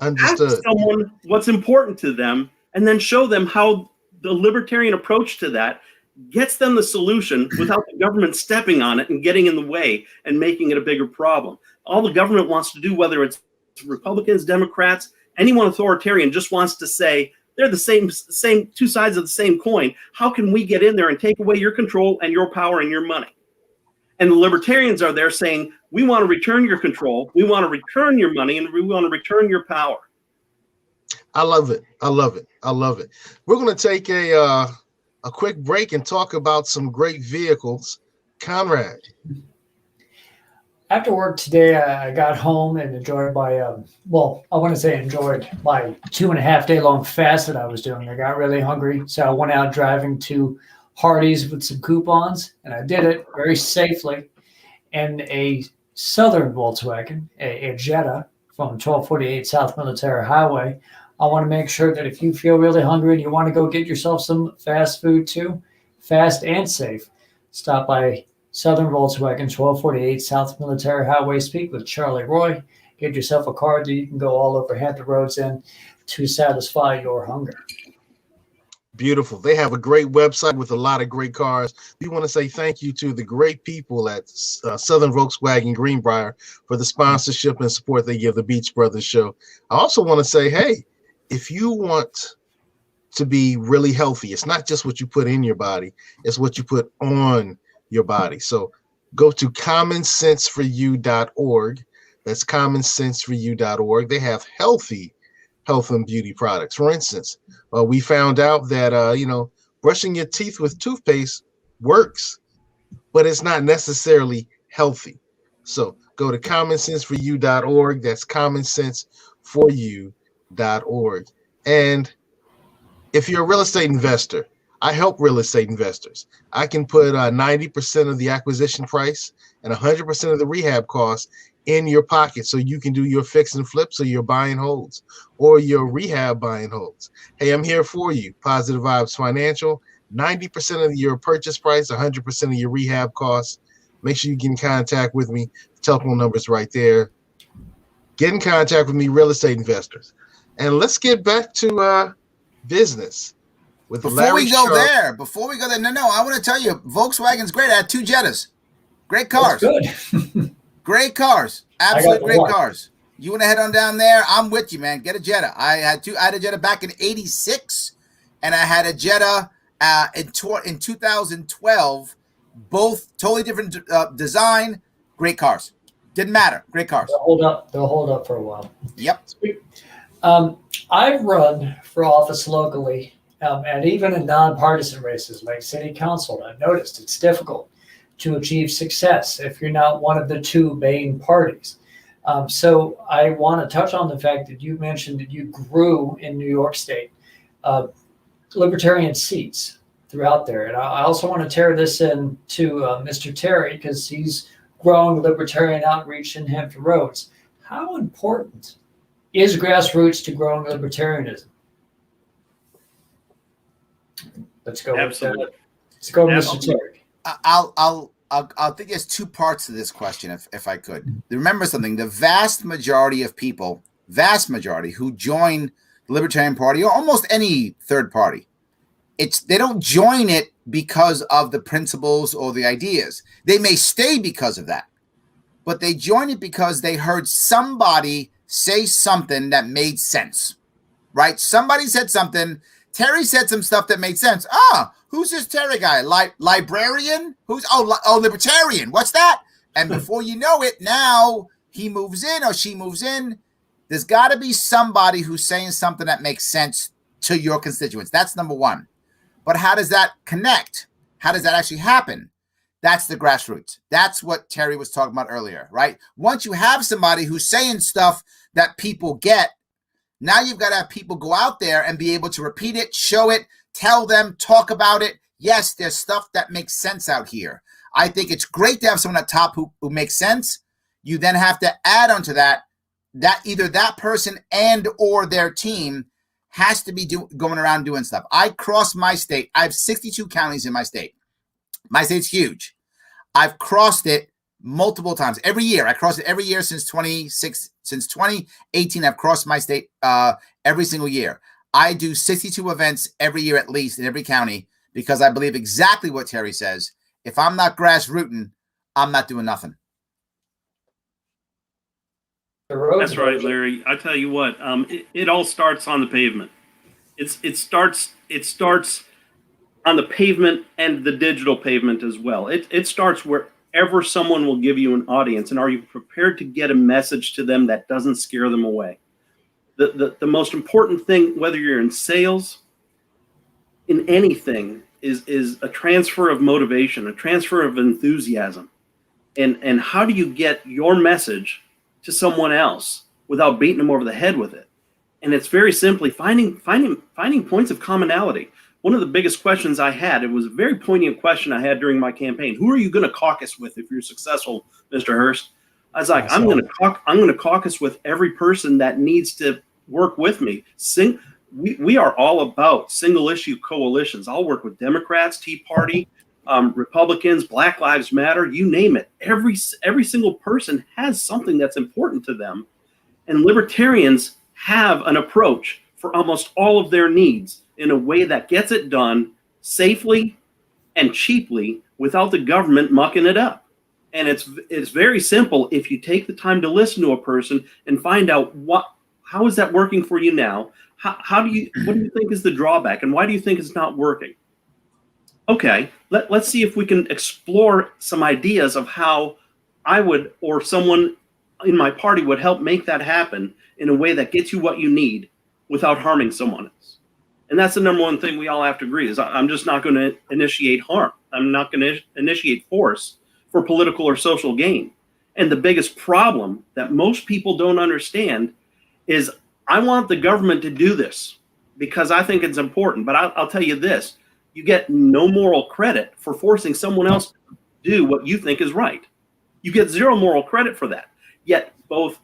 Understood. Ask someone what's important to them and then show them how the libertarian approach to that gets them the solution without the government stepping on it and getting in the way and making it a bigger problem. All the government wants to do, whether it's Republicans, Democrats, anyone authoritarian, just wants to say they're the same two sides of the same coin. How can we get in there and take away your control and your power and your money? And the libertarians are there saying, we want to return your control, we want to return your money, and we want to return your power. I love it. We're going to take a quick break and talk about some great vehicles. Conrad. After work today, I got home and enjoyed my, enjoyed my 2.5 day long fast that I was doing. I got really hungry, so I went out driving to Hardee's with some coupons, and I did it very safely. And a Southern Volkswagen, a Jetta from 1248 South Military Highway. I want to make sure that if you feel really hungry and you want to go get yourself some fast food too, fast and safe, stop by Southern Volkswagen, 1248 South Military Highway. Speak with Charlie Roy. Get yourself a car that you can go all over Hampton Roads in to satisfy your hunger. Beautiful. They have a great website with a lot of great cars. We want to say thank you to the great people at Southern Volkswagen Greenbrier for the sponsorship and support they give the Beach Brothers show. I also want to say, hey, if you want to be really healthy, it's not just what you put in your body, it's what you put on your body. So go to commonsenseforyou.org. That's commonsenseforyou.org. They have healthy health and beauty products. For instance, we found out that brushing your teeth with toothpaste works, but it's not necessarily healthy. So go to commonsenseforyou.org. That's commonsenseforyou.org. And if you're a real estate investor, I help real estate investors. I can put 90% of the acquisition price and 100% of the rehab costs in your pocket, so you can do your fix and flips, or your buy and holds, or your rehab buy and holds. Hey, I'm here for you. Positive Vibes Financial, 90% of your purchase price, 100% of your rehab costs. Make sure you get in contact with me. The telephone number's right there. Get in contact with me, real estate investors. And let's get back to business. Before we go there, no, I want to tell you, Volkswagen's great. I had 2 Jettas. Great cars. That's good. Great cars. Absolute great cars. You want to head on down there? I'm with you, man. Get a Jetta. I had a Jetta back in '86, and I had a Jetta in 2012. Both totally different design. Great cars. Didn't matter. Great cars. They'll hold up for a while. Yep. I've run for office locally, and even in nonpartisan races like city council. I've noticed it's difficult to achieve success if you're not one of the 2 main parties. So I want to touch on the fact that you mentioned that you grew in New York State Libertarian seats throughout there. And I also want to tear this in to Mr. Terry, because he's growing Libertarian outreach in Hampton Roads. How important is grassroots to growing Libertarianism? Let's go. Absolutely. Let's go, Mr. Terry. I'll think there's 2 parts to this question, if I could. Remember something: the vast majority of people, who join the Libertarian Party or almost any third party, they don't join it because of the principles or the ideas. They may stay because of that, but they join it because they heard somebody say something that made sense, right? Somebody said something. Terry said some stuff that made sense. Who's this Terry guy? Librarian? Libertarian. What's that? And before you know it, now he moves in or she moves in. There's got to be somebody who's saying something that makes sense to your constituents. That's number one. But how does that connect? How does that actually happen? That's the grassroots. That's what Terry was talking about earlier, right? Once you have somebody who's saying stuff that people get, now you've got to have people go out there and be able to repeat it, show it, tell them, talk about it. Yes, there's stuff that makes sense out here. I think it's great to have someone at top who makes sense. You then have to add onto that either that person and or their team has to be going around doing stuff. I cross my state. I have 62 counties in my state. My state's huge. I've crossed it multiple times every year. I cross it every year since 2018. I've crossed my state every single year. I do 62 events every year at least in every county because I believe exactly what Terry says. If I'm not grassrooting, I'm not doing nothing. That's right, Larry. I tell you what, it all starts on the pavement. It starts on the pavement and the digital pavement as well. It starts wherever someone will give you an audience, and are you prepared to get a message to them that doesn't scare them away? The most important thing, whether you're in sales, in anything, is a transfer of motivation, a transfer of enthusiasm, and how do you get your message to someone else without beating them over the head with it? And it's very simply finding points of commonality. One of the biggest questions I had, it was a very poignant question I had during my campaign. Who are you going to caucus with if you're successful, Mr. Hurst? I was like, I'm going to caucus with every person that needs to work with me. We are all about single issue coalitions. I'll work with Democrats, Tea Party, Republicans, Black Lives Matter, you name it. Every single person has something that's important to them. And libertarians have an approach for almost all of their needs in a way that gets it done safely and cheaply without the government mucking it up. And it's very simple if you take the time to listen to a person and find out how is that working for you now? What do you think is the drawback, and why do you think it's not working? Okay, let's see if we can explore some ideas of how I would or someone in my party would help make that happen in a way that gets you what you need without harming someone else. And that's the number one thing we all have to agree is I'm just not going to initiate harm. I'm not going to initiate force for political or social gain. And the biggest problem that most people don't understand is I want the government to do this because I think it's important. But I'll tell you this, you get no moral credit for forcing someone else to do what you think is right. You get zero moral credit for that. Yet both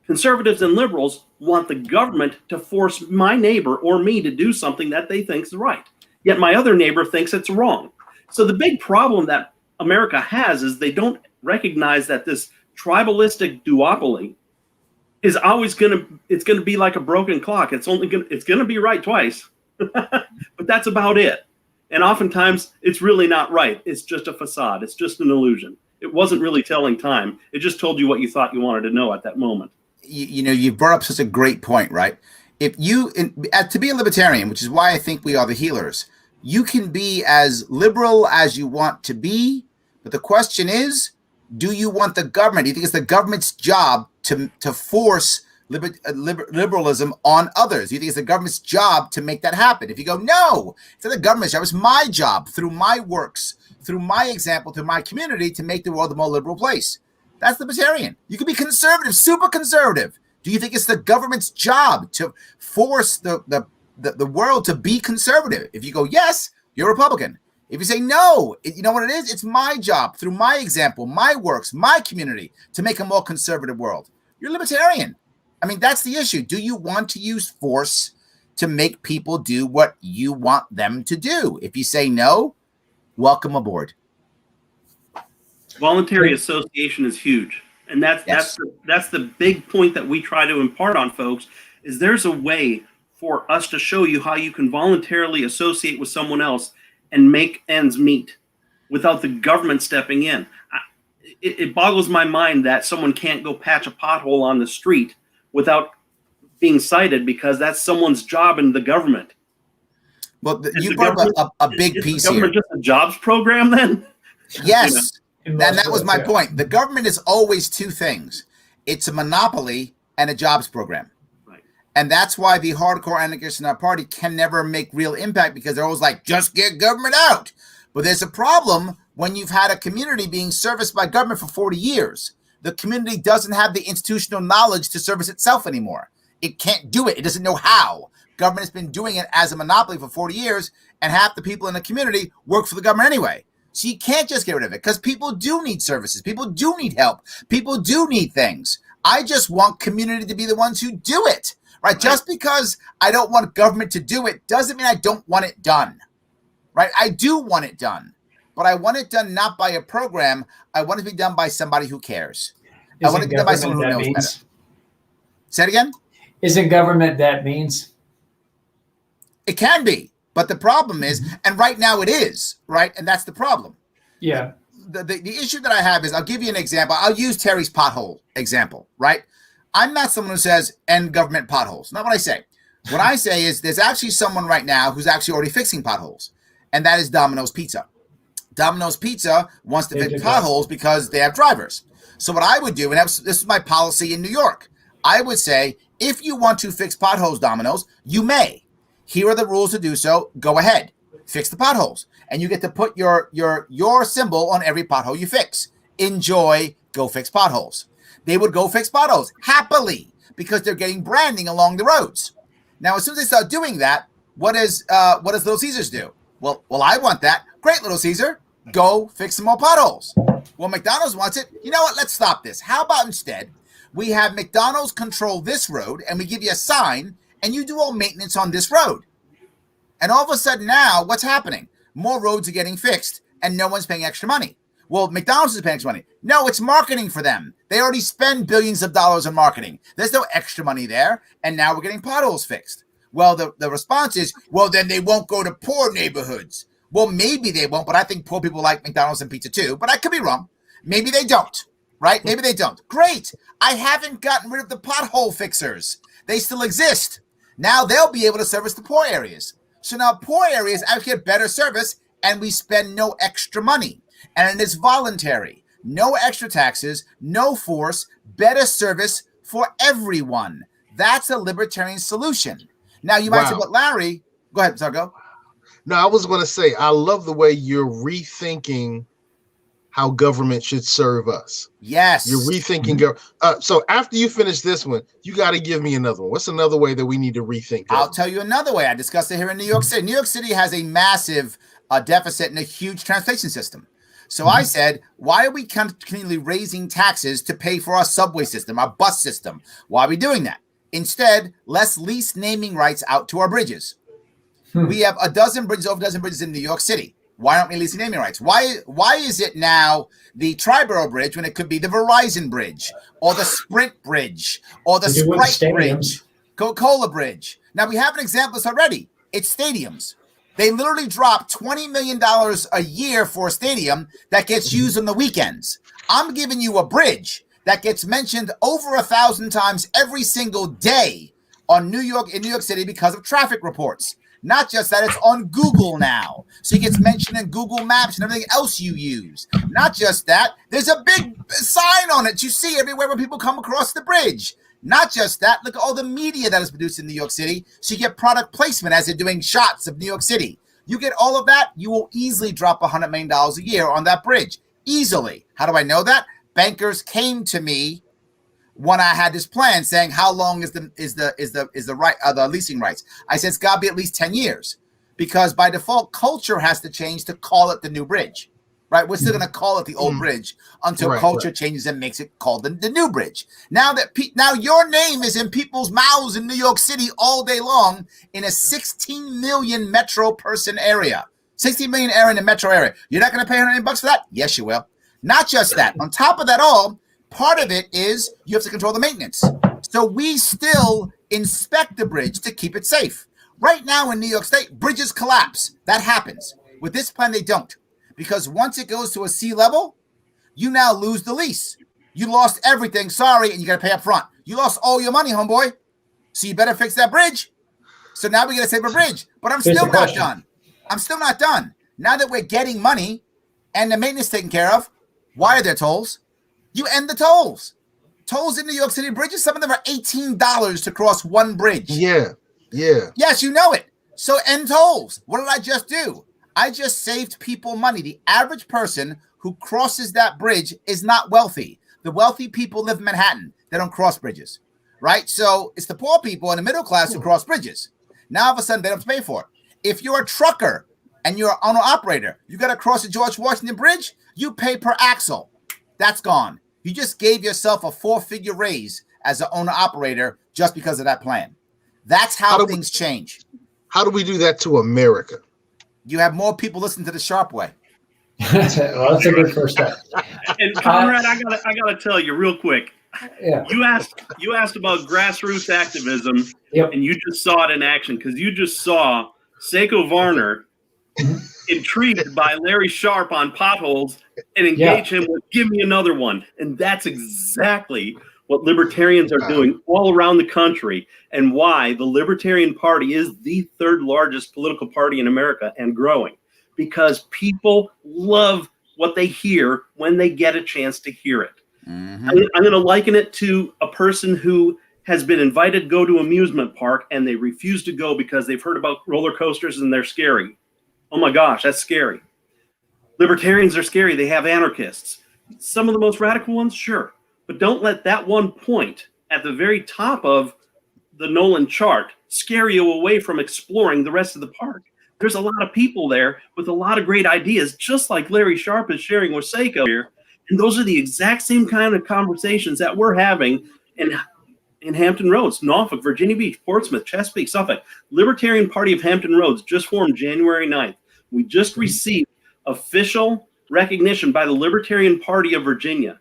conservatives and liberals want the government to force my neighbor or me to do something that they think is right. Yet my other neighbor thinks it's wrong. So the big problem that America has is they don't recognize that this tribalistic duopoly is always going to be like a broken clock. It's going to be right twice, but that's about it. And oftentimes it's really not right. It's just a facade. It's just an illusion. It wasn't really telling time. It just told you what you thought you wanted to know at that moment. You brought up such a great point, right? If you, to be a libertarian, which is why I think we are the healers, you can be as liberal as you want to be, but the question is, do you want the government? Do you think it's the government's job to force liberalism on others? Do you think it's the government's job to make that happen? If you go, no, it's not the government's job. It's my job through my works, through my example, through my community to make the world a more liberal place. That's libertarian. You can be conservative, super conservative. Do you think it's the government's job to force the world to be conservative? If you go, yes, you're a Republican. If you say no, you know what it is? It's my job through my example, my works, my community to make a more conservative world. You're libertarian. I mean, that's the issue. Do you want to use force to make people do what you want them to do? If you say no, welcome aboard. Voluntary association is huge. And that's the big point that we try to impart on folks is there's a way for us to show you how you can voluntarily associate with someone else and make ends meet without the government stepping in. It boggles my mind that someone can't go patch a pothole on the street without being cited because that's someone's job in the government. Well, you brought up a big piece here. Just a jobs program then? Yes. And that was my point. The government is always two things. It's a monopoly and a jobs program. Right. And that's why the hardcore anarchists in our party can never make real impact because they're always like, just get government out. But there's a problem when you've had a community being serviced by government for 40 years. The community doesn't have the institutional knowledge to service itself anymore. It can't do it. It doesn't know how. Government has been doing it as a monopoly for 40 years, and half the people in the community work for the government anyway. So you can't just get rid of it because people do need services. People do need help. People do need things. I just want community to be the ones who do it, right? Just because I don't want government to do it doesn't mean I don't want it done, right? I do want it done, but I want it done not by a program. I want it to be done by somebody who cares. I want it to be done by someone who knows better. Say it again? Isn't government that means? It can be. But the problem is, and right now it is, right? And that's the problem. Yeah. The issue that I have is, I'll give you an example. I'll use Terry's pothole example, right? I'm not someone who says end government potholes. Not what I say. What I say is there's actually someone right now who's actually already fixing potholes, and that is Domino's Pizza. Domino's Pizza wants to fix potholes because they have drivers. So what I would do, and this is my policy in New York, I would say, if you want to fix potholes, Domino's, you may. Here are the rules to do so. Go ahead, fix the potholes, and you get to put your symbol on every pothole you fix. Enjoy, go fix potholes. They would go fix potholes happily because they're getting branding along the roads. Now, as soon as they start doing that, what does Little Caesars do? Well, I want that. Great, Little Caesar, go fix some more potholes. Well, McDonald's wants it. You know what? Let's stop this. How about instead we have McDonald's control this road, and we give you a sign, and you do all maintenance on this road. And all of a sudden now, what's happening? More roads are getting fixed, and no one's paying extra money. Well, McDonald's is paying extra money. No, it's marketing for them. They already spend billions of dollars on marketing. There's no extra money there, and now we're getting potholes fixed. Well, the response is, well, then they won't go to poor neighborhoods. Well, maybe they won't, but I think poor people like McDonald's and pizza too, but I could be wrong. Maybe they don't, right? Maybe they don't. Great. I haven't gotten rid of the pothole fixers. They still exist. Now they'll be able to service the poor areas. So now poor areas actually get better service, and we spend no extra money. And it is voluntary. No extra taxes, no force, better service for everyone. That's a libertarian solution. Now you might say, but Larry, go ahead, sorry, go. No, I was going to say, I love the way you're rethinking how government should serve us. Yes. You're rethinking. So after you finish this one, you got to give me another one. What's another way that we need to rethink government? I'll tell you another way. I discussed it here in New York City. New York City has a massive deficit and a huge transportation system. So I said, why are we continually raising taxes to pay for our subway system, our bus system? Why are we doing that? Instead, let's lease naming rights out to our bridges. We have over a dozen bridges in New York City. Why aren't we leasing naming rights? Why is it now the Triborough Bridge when it could be the Verizon Bridge or the Sprint Bridge or the Sprite Bridge, Coca-Cola Bridge? Now, we have an example of this already. It's stadiums. They literally drop $20 million a year for a stadium that gets used on the weekends. I'm giving you a bridge that gets mentioned over 1,000 times every single day in New York City because of traffic reports. Not just that, it's on Google now. So it gets mentioned in Google Maps and everything else you use. Not just that, there's a big sign on it you see everywhere when people come across the bridge. Not just that, look at all the media that is produced in New York City. So you get product placement as they're doing shots of New York City. You get all of that, you will easily drop $100 million a year on that bridge. Easily. How do I know that? Bankers came to me when I had this plan saying, how long is the leasing rights? I said, it's got to be at least 10 years because by default, culture has to change to call it the new bridge, right? We're still going to call it the old bridge until culture changes and makes it called the new bridge. Now your name is in people's mouths in New York City all day long in a 16 million metro person area, 16 million area in the metro area. You're not going to pay $100 million for that? Yes, you will. Not just that. On top of that all, part of it is you have to control the maintenance. So we still inspect the bridge to keep it safe. Right now in New York State, bridges collapse. That happens. With this plan, they don't. Because once it goes to a sea level, you now lose the lease. You lost everything. Sorry, and you got to pay up front. You lost all your money, homeboy. So you better fix that bridge. So now we got to save a bridge. But I'm still not done. I'm still not done. Now that we're getting money and the maintenance taken care of, why are there tolls? You end the tolls. Tolls in New York City bridges, some of them are $18 to cross one bridge. Yeah. Yes, you know it. So end tolls. What did I just do? I just saved people money. The average person who crosses that bridge is not wealthy. The wealthy people live in Manhattan. They don't cross bridges, right? So it's the poor people and the middle class who cross bridges. Now, all of a sudden, they don't have to pay for it. If you're a trucker and you're an owner-operator, you got to cross the George Washington Bridge, you pay per axle. That's gone. You just gave yourself a 4-figure raise as an owner-operator just because of that plan. That's how things change. How do we do that to America? You have more people listen to the Sharpe way. Well, that's a good first step. And Conrad, I gotta tell you real quick. Yeah. You asked about grassroots activism, and you just saw it in action because you just saw Seiko Varner intrigued by Larry Sharpe on potholes and engage him with give me another one. And that's exactly what libertarians are doing all around the country and why the Libertarian Party is the third largest political party in America and growing, because people love what they hear when they get a chance to hear it. Mm-hmm. I'm going to liken it to a person who has been invited to go to an amusement park and they refuse to go because they've heard about roller coasters and they're scary. Oh my gosh, that's scary. Libertarians are scary. They have anarchists. Some of the most radical ones, sure. But don't let that one point at the very top of the Nolan chart scare you away from exploring the rest of the park. There's a lot of people there with a lot of great ideas, just like Larry Sharpe is sharing with Seiko here. And those are the exact same kind of conversations that we're having in Hampton Roads, Norfolk, Virginia Beach, Portsmouth, Chesapeake, Suffolk. Libertarian Party of Hampton Roads just formed January 9th. We just received official recognition by the Libertarian Party of Virginia.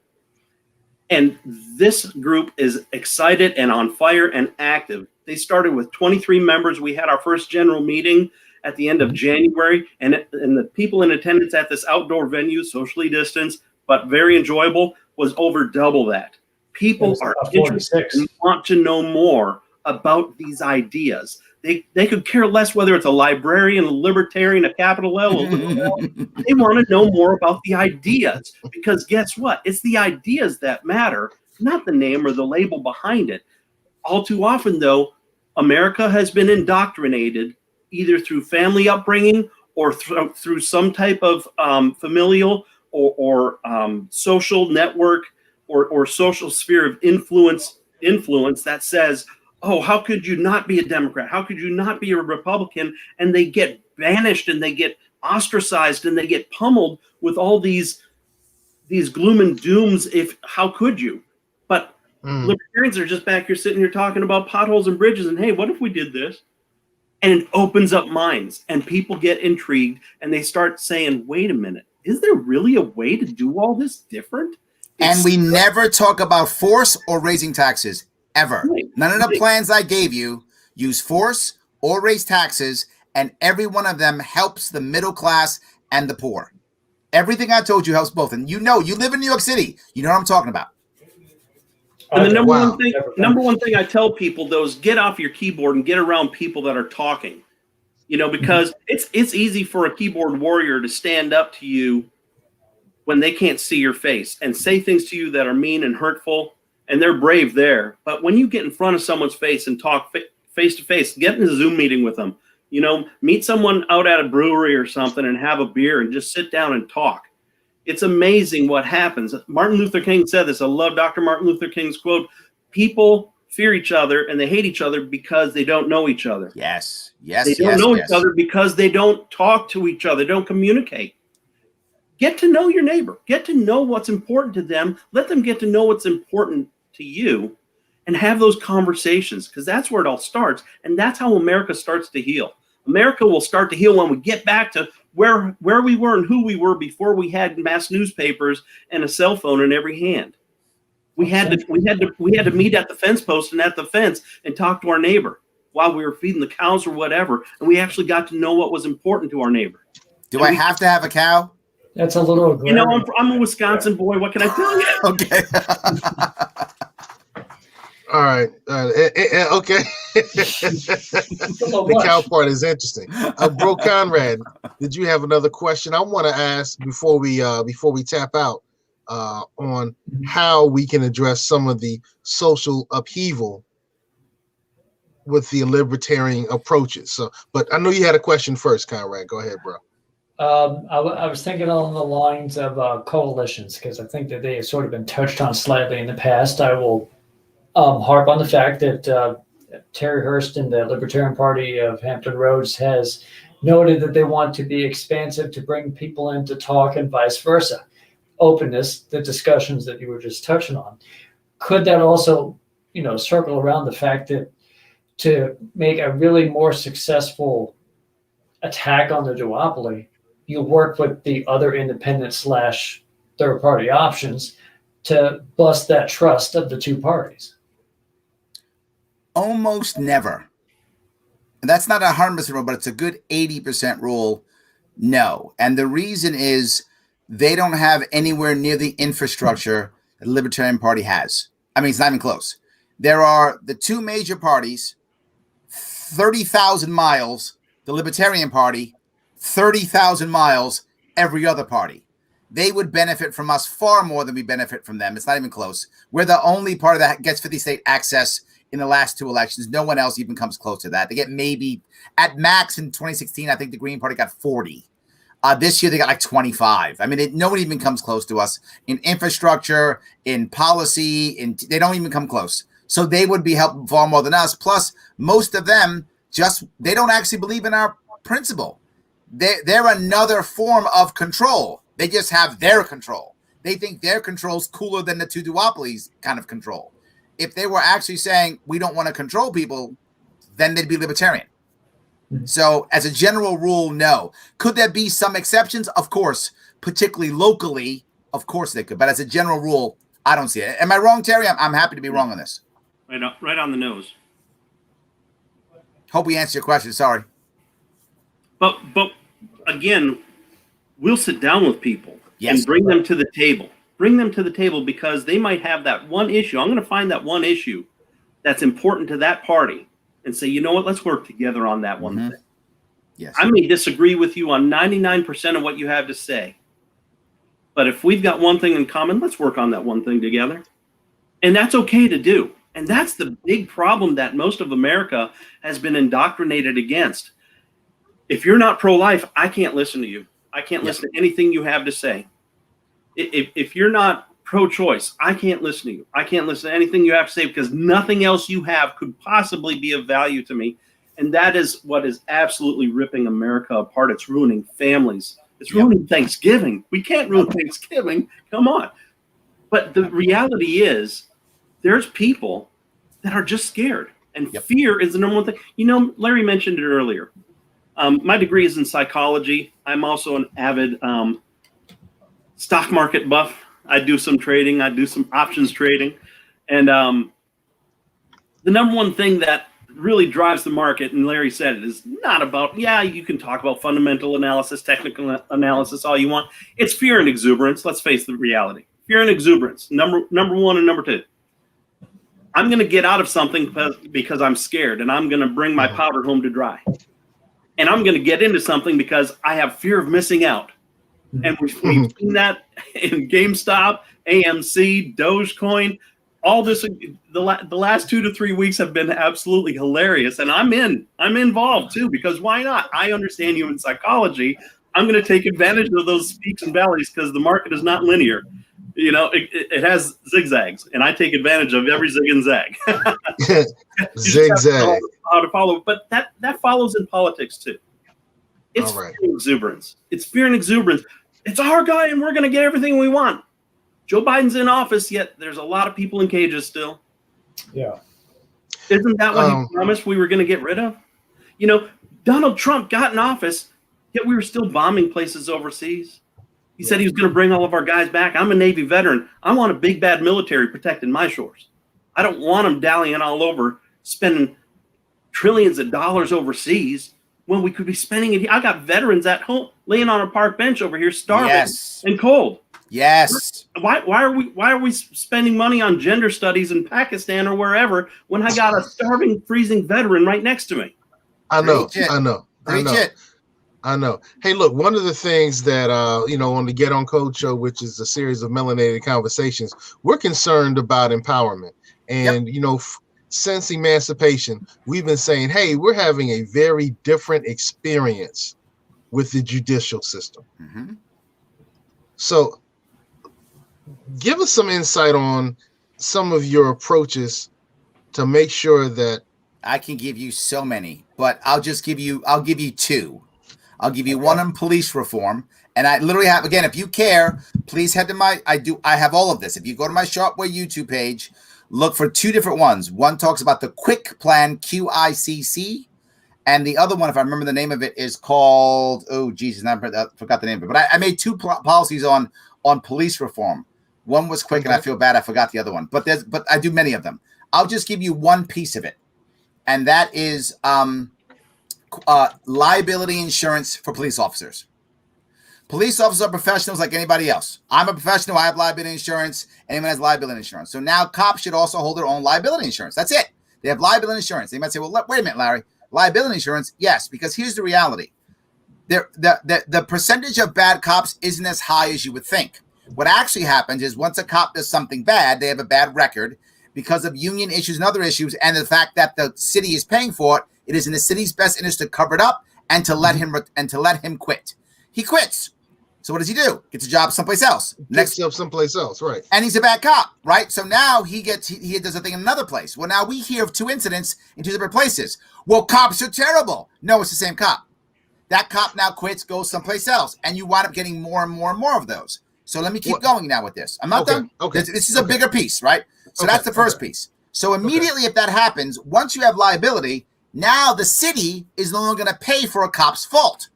And this group is excited and on fire and active. They started with 23 members. We had our first general meeting at the end of January, and the people in attendance at this outdoor venue, socially distanced, but very enjoyable, was over double that. People are interested and want to know more about these ideas. They could care less whether it's a librarian, a libertarian, a capital L. They want to know more about the ideas, because guess what? It's the ideas that matter, not the name or the label behind it. all too often, though, America has been indoctrinated either through family upbringing or through some type of familial or social network or social sphere of influence that says, oh, how could you not be a Democrat? How could you not be a Republican? And they get banished and they get ostracized and they get pummeled with all these gloom and dooms. How could you? But libertarians are just back here sitting here talking about potholes and bridges and, hey, what if we did this? And it opens up minds and people get intrigued and they start saying, wait a minute, is there really a way to do all this different? And we never talk about force or raising taxes, ever. Right. None of the plans I gave you use force or raise taxes, and every one of them helps the middle class and the poor. Everything I told you helps both. And you live in New York City. You know what I'm talking about. And the number one thing I tell people, though, is get off your keyboard and get around people that are talking. Because it's easy for a keyboard warrior to stand up to you when they can't see your face and say things to you that are mean and hurtful, and they're brave there. But when you get in front of someone's face and talk face to face, get in a Zoom meeting with them, meet someone out at a brewery or something and have a beer and just sit down and talk. It's amazing what happens. Martin Luther King said this. I love Dr. Martin Luther King's quote. People fear each other and they hate each other because they don't know each other. Yes. They don't know each other because they don't talk to each other, don't communicate. Get to know your neighbor. Get to know what's important to them. Let them get to know what's important to you and have those conversations, because that's where it all starts. And that's how America starts to heal. America will start to heal when we get back to where we were and who we were before we had mass newspapers and a cell phone in every hand. We had to meet at the fence post and at the fence and talk to our neighbor while we were feeding the cows or whatever. And we actually got to know what was important to our neighbor. Do I have to have a cow? That's a little aggressive. I'm a Wisconsin boy. What can I tell you? Okay. All right. Okay. The cow part is interesting. Bro Conrad, did you have another question? I want to ask before we tap out on how we can address some of the social upheaval with the libertarian approaches. So, but I know you had a question first, Conrad. Go ahead, bro. I was thinking along the lines of coalitions, because I think that they have sort of been touched on slightly in the past. I will harp on the fact that Terry Hurst and the Libertarian Party of Hampton Roads has noted that they want to be expansive to bring people in to talk and vice versa. Openness, the discussions that you were just touching on. Could that also, circle around the fact that to make a really more successful attack on the duopoly, you work with the other independent / third party options to bust that trust of the two parties? Almost never. And that's not 100% rule, but it's a good 80% rule. No. And the reason is they don't have anywhere near the infrastructure that the Libertarian Party has. I mean, it's not even close. There are the two major parties, 30,000 miles, the Libertarian Party, 30,000 miles, every other party. They would benefit from us far more than we benefit from them. It's not even close. We're the only party that gets 50 state access in the last two elections. No one else even comes close to that. They get maybe at max in 2016, I think the Green Party got 40. This year they got like 25. I mean, no one even comes close to us in infrastructure, in policy, they don't even come close. So they would be helped far more than us. Plus, most of them they don't actually believe in our principle. They're another form of control. They just have their control. They think their control is cooler than the two duopolies kind of control. If they were actually saying we don't want to control people, then they'd be libertarian. So as a general rule, no. Could there be some exceptions? Of course, particularly locally, of course they could. But as a general rule, I don't see it. Am I wrong, Terry? I'm happy to be wrong on this. Right on the nose. Hope we answered your question. Sorry. But again, we'll sit down with people and bring them to the table. Bring them to the table because they might have that one issue. I'm going to find that one issue that's important to that party and say, you know what, let's work together on that one thing. Yes. I may disagree with you on 99% of what you have to say. But if we've got one thing in common, let's work on that one thing together. And that's okay to do. And that's the big problem that most of America has been indoctrinated against. If you're not pro-life, I can't listen to you. I can't listen to anything you have to say. If you're not pro-choice, I can't listen to you. I can't listen to anything you have to say because nothing else you have could possibly be of value to me. And that is what is absolutely ripping America apart. It's ruining families. It's ruining Thanksgiving. We can't ruin Thanksgiving. Come on. But the reality is there's people that are just scared. And fear is the number one thing. You know, Larry mentioned it earlier. My degree is in psychology. I'm also an avid stock market buff. I do some trading. I do some options trading. And the number one thing that really drives the market, and Larry said it, is not about, you can talk about fundamental analysis, technical analysis, all you want. It's fear and exuberance. Let's face the reality. Fear and exuberance, number one and number two. I'm going to get out of something because I'm scared, and I'm going to bring my powder home to dry. And I'm going to get into something because I have fear of missing out. And we've seen that in GameStop, AMC, Dogecoin. All this, the last 2 to 3 weeks have been absolutely hilarious. And I'm involved too, because why not? I understand human psychology. I'm going to take advantage of those peaks and valleys because the market is not linear. You know, it has zigzags, and I take advantage of every zig and zag. Zigzag. How to follow, but that follows in politics too. It's fear and exuberance. It's fear and exuberance. It's our guy, and we're going to get everything we want. Joe Biden's in office, yet there's a lot of people in cages still. Yeah. Isn't that what he promised we were going to get rid of? You know, Donald Trump got in office, yet we were still bombing places overseas. He said he was going to bring all of our guys back. I'm a Navy veteran. I want a big, bad military protecting my shores. I don't want them dallying all over, spending trillions of dollars overseas when we could be spending it here. I got veterans at home laying on a park bench over here starving and cold. Yes. Why are we spending money on gender studies in Pakistan or wherever when I got a starving, freezing veteran right next to me? I know. Hey, look, one of the things that, on the Get On Code show, which is a series of melanated conversations, we're concerned about empowerment. And, since emancipation, we've been saying, hey, we're having a very different experience with the judicial system. Mm-hmm. So give us some insight on some of your approaches to make sure that. I can give you so many, but I'll give you two. I'll give you one on police reform. And I literally have, again, if you care, please head to I have all of this. If you go to my Sharpe Way YouTube page, look for two different ones. One talks about the Quick Plan, QICC. And the other one, if I remember the name of it, is called, I forgot the name of it. But I made two policies on police reform. One was quick, and I feel bad I forgot the other one. But I do many of them. I'll just give you one piece of it. And that is liability insurance for police officers. Police officers are professionals like anybody else. I'm a professional. I have liability insurance. Anyone has liability insurance. So now cops should also hold their own liability insurance. That's it. They have liability insurance. They might say, well, wait a minute, Larry. Liability insurance? Yes, because here's the reality. The percentage of bad cops isn't as high as you would think. What actually happens is once a cop does something bad, they have a bad record because of union issues and other issues, and the fact that the city is paying for it. It is in the city's best interest to cover it up and to let him quit. He quits. So what does he do? Gets a job someplace else. Next up someplace else, right? And he's a bad cop, right? So now he does a thing in another place. Well, now we hear of two incidents in two different places. Well, cops are terrible. No, it's the same cop. That cop now quits, goes someplace else, and you wind up getting more and more and more of those. So let me keep going now with this. I'm not done. Okay. This is a bigger piece, right? So that's the first piece. So immediately if that happens, once you have liability, now the city is no longer going to pay for a cop's fault.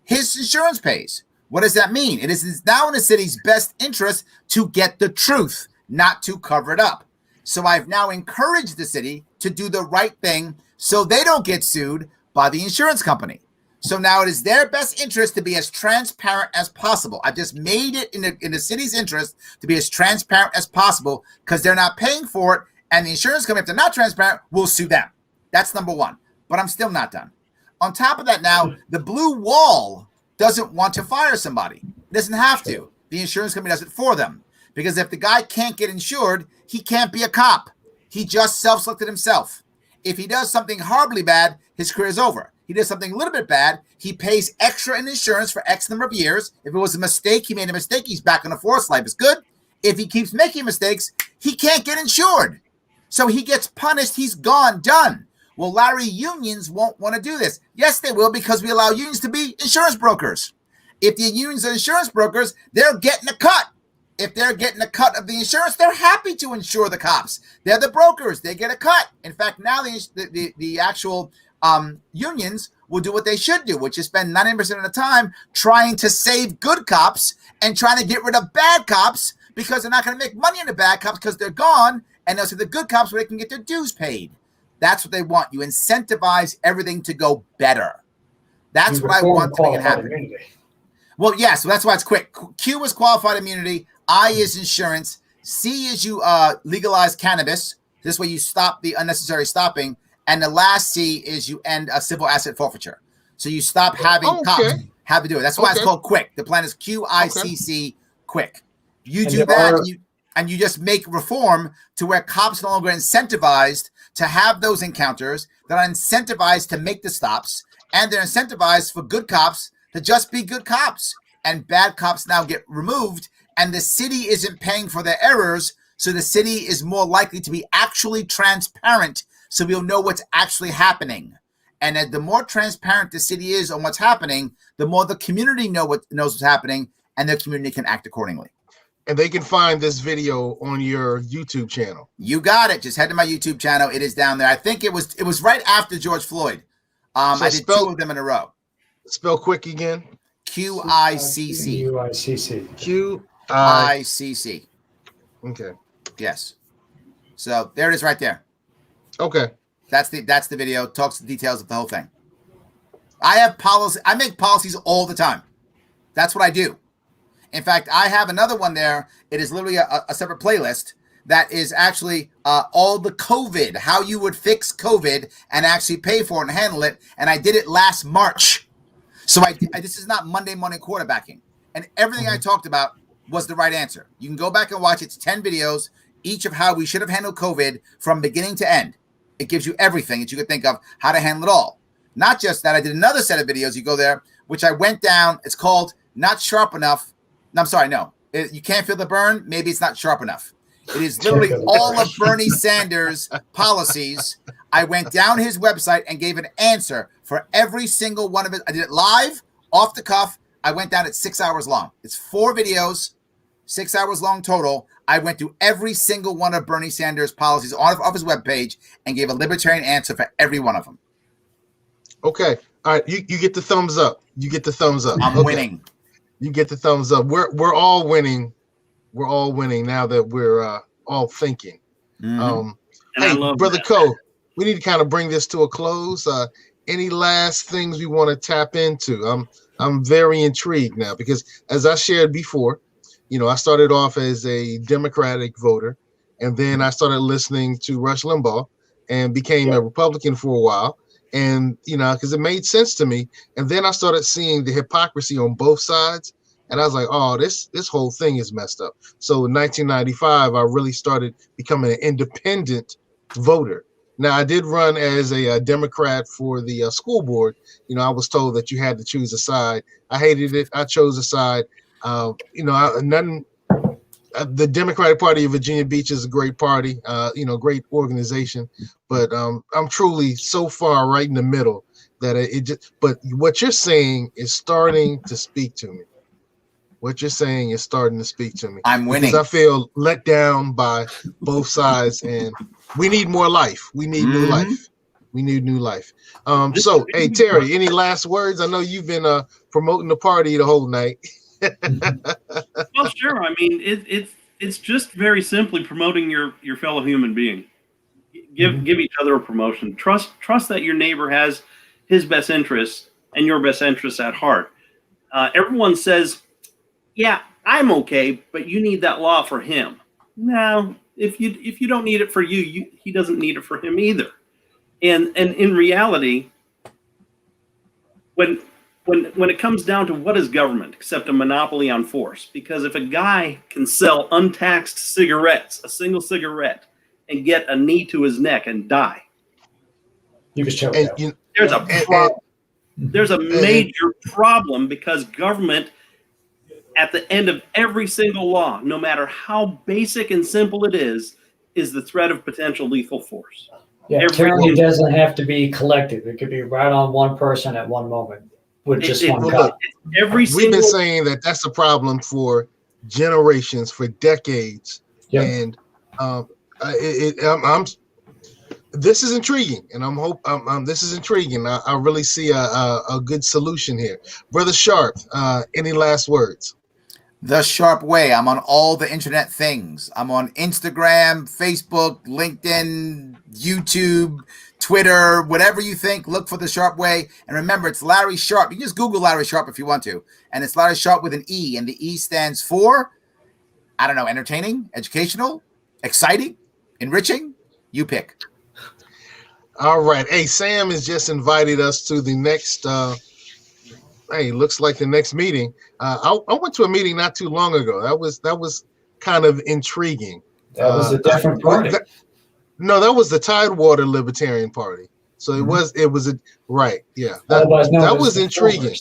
His insurance pays. What does that mean? It is now in the city's best interest to get the truth, not to cover it up. So I've now encouraged the city to do the right thing so they don't get sued by the insurance company. So now it is their best interest to be as transparent as possible. I've just made it in the city's interest to be as transparent as possible because they're not paying for it, and the insurance company, if they're not transparent, will sue them. That's number one. But I'm still not done. On top of that now, the blue wall doesn't want to fire somebody. It doesn't have to. The insurance company does it for them. Because if the guy can't get insured, he can't be a cop. He just self-selected himself. If he does something horribly bad, his career is over. He does something a little bit bad, he pays extra in insurance for X number of years. If it was a mistake, he made a mistake, he's back on the force. Life is good. If he keeps making mistakes, he can't get insured. So he gets punished. He's gone, done. Well, Larry, unions won't want to do this. Yes, they will, because we allow unions to be insurance brokers. If the unions are insurance brokers, they're getting a cut. If they're getting a cut of the insurance, they're happy to insure the cops. They're the brokers. They get a cut. In fact, now the actual unions will do what they should do, which is spend 90% of the time trying to save good cops and trying to get rid of bad cops, because they're not going to make money on the bad cops because they're gone, and they'll see the good cops where they can get their dues paid. That's what they want. You incentivize everything to go better. That's what I want to make it happen. Immunity. Well, yeah, so that's why it's quick. Q is qualified immunity. I is insurance. C is you legalize cannabis. This way you stop the unnecessary stopping. And the last C is you end a civil asset forfeiture. So you stop having cops have to do it. That's why it's called quick. The plan is QICC, quick. You do that, and you just make reform to where cops are no longer incentivized to have those encounters. They're incentivized to make the stops, and they're incentivized for good cops to just be good cops. And bad cops now get removed, and the city isn't paying for their errors, so the city is more likely to be actually transparent, so we'll know what's actually happening. And the more transparent the city is on what's happening, the more the community knows what's happening, and their community can act accordingly. And they can find this video on your YouTube channel. You got it. Just head to my YouTube channel. It is down there. I think it was right after George Floyd. I did two of them in a row. Spell quick again. QICC. QICC. Okay. Yes. So there it is right there. Okay. That's the video. Talks the details of the whole thing. I have policy. I make policies all the time. That's what I do. In fact, I have another one there. It is literally a separate playlist that is actually all the COVID, how you would fix COVID and actually pay for it and handle it. And I did it last March. So this is not Monday morning quarterbacking. And everything I talked about was the right answer. You can go back and watch it. It's 10 videos, each of how we should have handled COVID from beginning to end. It gives you everything that you could think of, how to handle it all. Not just that, I did another set of videos. You go there, which I went down. It's called Not Sharp Enough. No, I'm sorry, no. You can't feel the burn. Maybe it's not sharp enough. It is literally all of Bernie Sanders' policies. I went down his website and gave an answer for every single one of it. I did it live, off the cuff. I went down at 6 hours long. It's 4 videos, 6 hours long total. I went through every single one of Bernie Sanders' policies off his webpage and gave a libertarian answer for every one of them. Okay. All right. You get the thumbs up. You get the thumbs up. I'm winning. You get the thumbs up. We're all winning. We're all winning now that we're all thinking. And hey, I love Brother that. Cole, we need to kind of bring this to a close. Any last things we want to tap into? I'm very intrigued now because, as I shared before, I started off as a Democratic voter, and then I started listening to Rush Limbaugh and became a Republican for a while. And, because it made sense to me. And then I started seeing the hypocrisy on both sides. And I was like, oh, this whole thing is messed up. So in 1995, I really started becoming an independent voter. Now, I did run as a Democrat for the school board. I was told that you had to choose a side. I hated it. I chose a side. The Democratic Party of Virginia Beach is a great party, great organization, but I'm truly so far right in the middle that but what you're saying is starting to speak to me. I'm winning. Because I feel let down by both sides, and we need more life. We need new life. We need new life. So, hey, Terry, any last words? I know you've been promoting the party the whole night. Well, sure. I mean, it's just very simply promoting your fellow human being. Give each other a promotion. Trust that your neighbor has his best interests and your best interests at heart. Everyone says, "Yeah, I'm okay, but you need that law for him." No, if you don't need it for you, he doesn't need it for him either. And in reality, when it comes down to what is government except a monopoly on force? Because if a guy can sell untaxed cigarettes, a single cigarette, and get a knee to his neck and die. He was choked out. There's a problem. There's a major problem because government, at the end of every single law, no matter how basic and simple it is the threat of potential lethal force. Yeah, tyranny doesn't have to be collective. It could be right on one person at one moment with just one cop. We've been saying that that's a problem for generations, for decades. Yep. And this is intriguing, and this is intriguing. I really see a good solution here. Brother Sharpe, any last words? The Sharpe Way. I'm on all the internet things. I'm on Instagram, Facebook, LinkedIn, YouTube, Twitter, whatever you think. Look for The Sharpe Way. And remember, it's Larry Sharpe. You can just Google Larry Sharpe if you want to. And it's Larry Sharpe with an E. And the E stands for, I don't know, entertaining, educational, exciting, enriching. You pick. All right. Hey, Sam has just invited us to the next looks like the next meeting. I went to a meeting not too long ago. That was kind of intriguing. That was a different party. That was the Tidewater Libertarian Party. So it was right. Yeah. That was intriguing.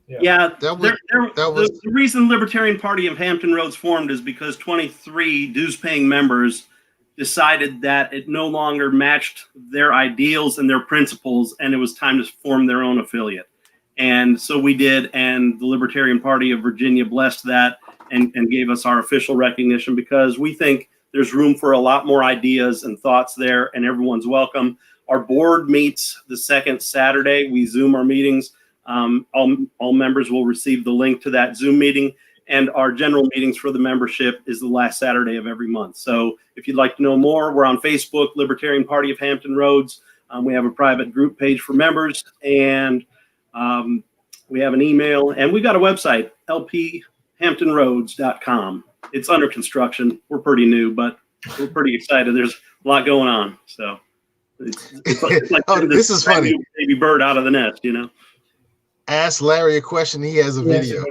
The reason Libertarian Party of Hampton Roads formed is because 23 dues-paying members decided that it no longer matched their ideals and their principles, and it was time to form their own affiliate. And so we did, and the Libertarian Party of Virginia blessed that and gave us our official recognition, because we think there's room for a lot more ideas and thoughts there, and everyone's welcome. Our board meets the second Saturday. We Zoom our meetings. All members will receive the link to that Zoom meeting, and our general meetings for the membership is the last Saturday of every month. So if you'd like to know more, we're on Facebook, Libertarian Party of Hampton Roads. We have a private group page for members, and we have an email, and we've got a website, lphamptonroads.com. It's under construction. We're pretty new, but we're pretty excited. There's a lot going on. So it's like this is funny. Baby bird out of the nest, you know. Ask Larry a question. He has a video.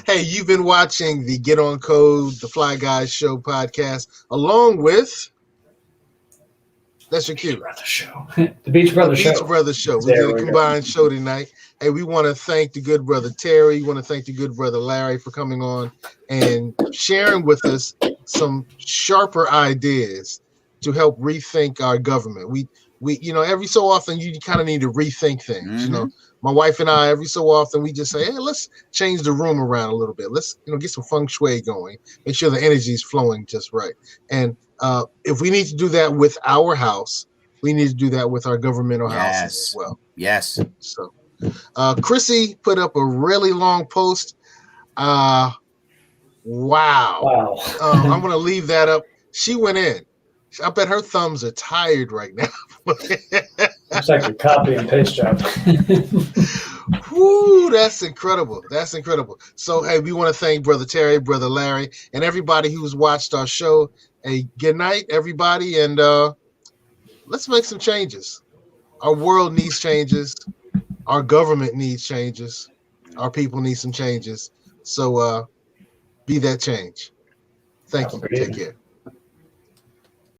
Hey, you've been watching the Get On Code, the Fly Guys Show podcast, along with, that's your cue. The Beach Brothers Show. Beach Brothers Show. We did a combined show tonight. Hey, we want to thank the good brother Terry. We want to thank the good brother Larry for coming on and sharing with us some sharper ideas to help rethink our government. We every so often you kind of need to rethink things. Mm-hmm. You know, my wife and I, every so often we just say, hey, let's change the room around a little bit. Let's get some feng shui going. Make sure the energy is flowing just right. And if we need to do that with our house, we need to do that with our governmental houses as well. Yes. So, Chrissy put up a really long post. Wow. I'm going to leave that up. She went in. I bet her thumbs are tired right now. It's like a copy and paste job. Woo, that's incredible. That's incredible. So, hey, we want to thank Brother Terry, Brother Larry, and everybody who's watched our show. Hey, good night, everybody, and let's make some changes. Our world needs changes. Our government needs changes. Our people need some changes. So, be that change. Thank you. Take care.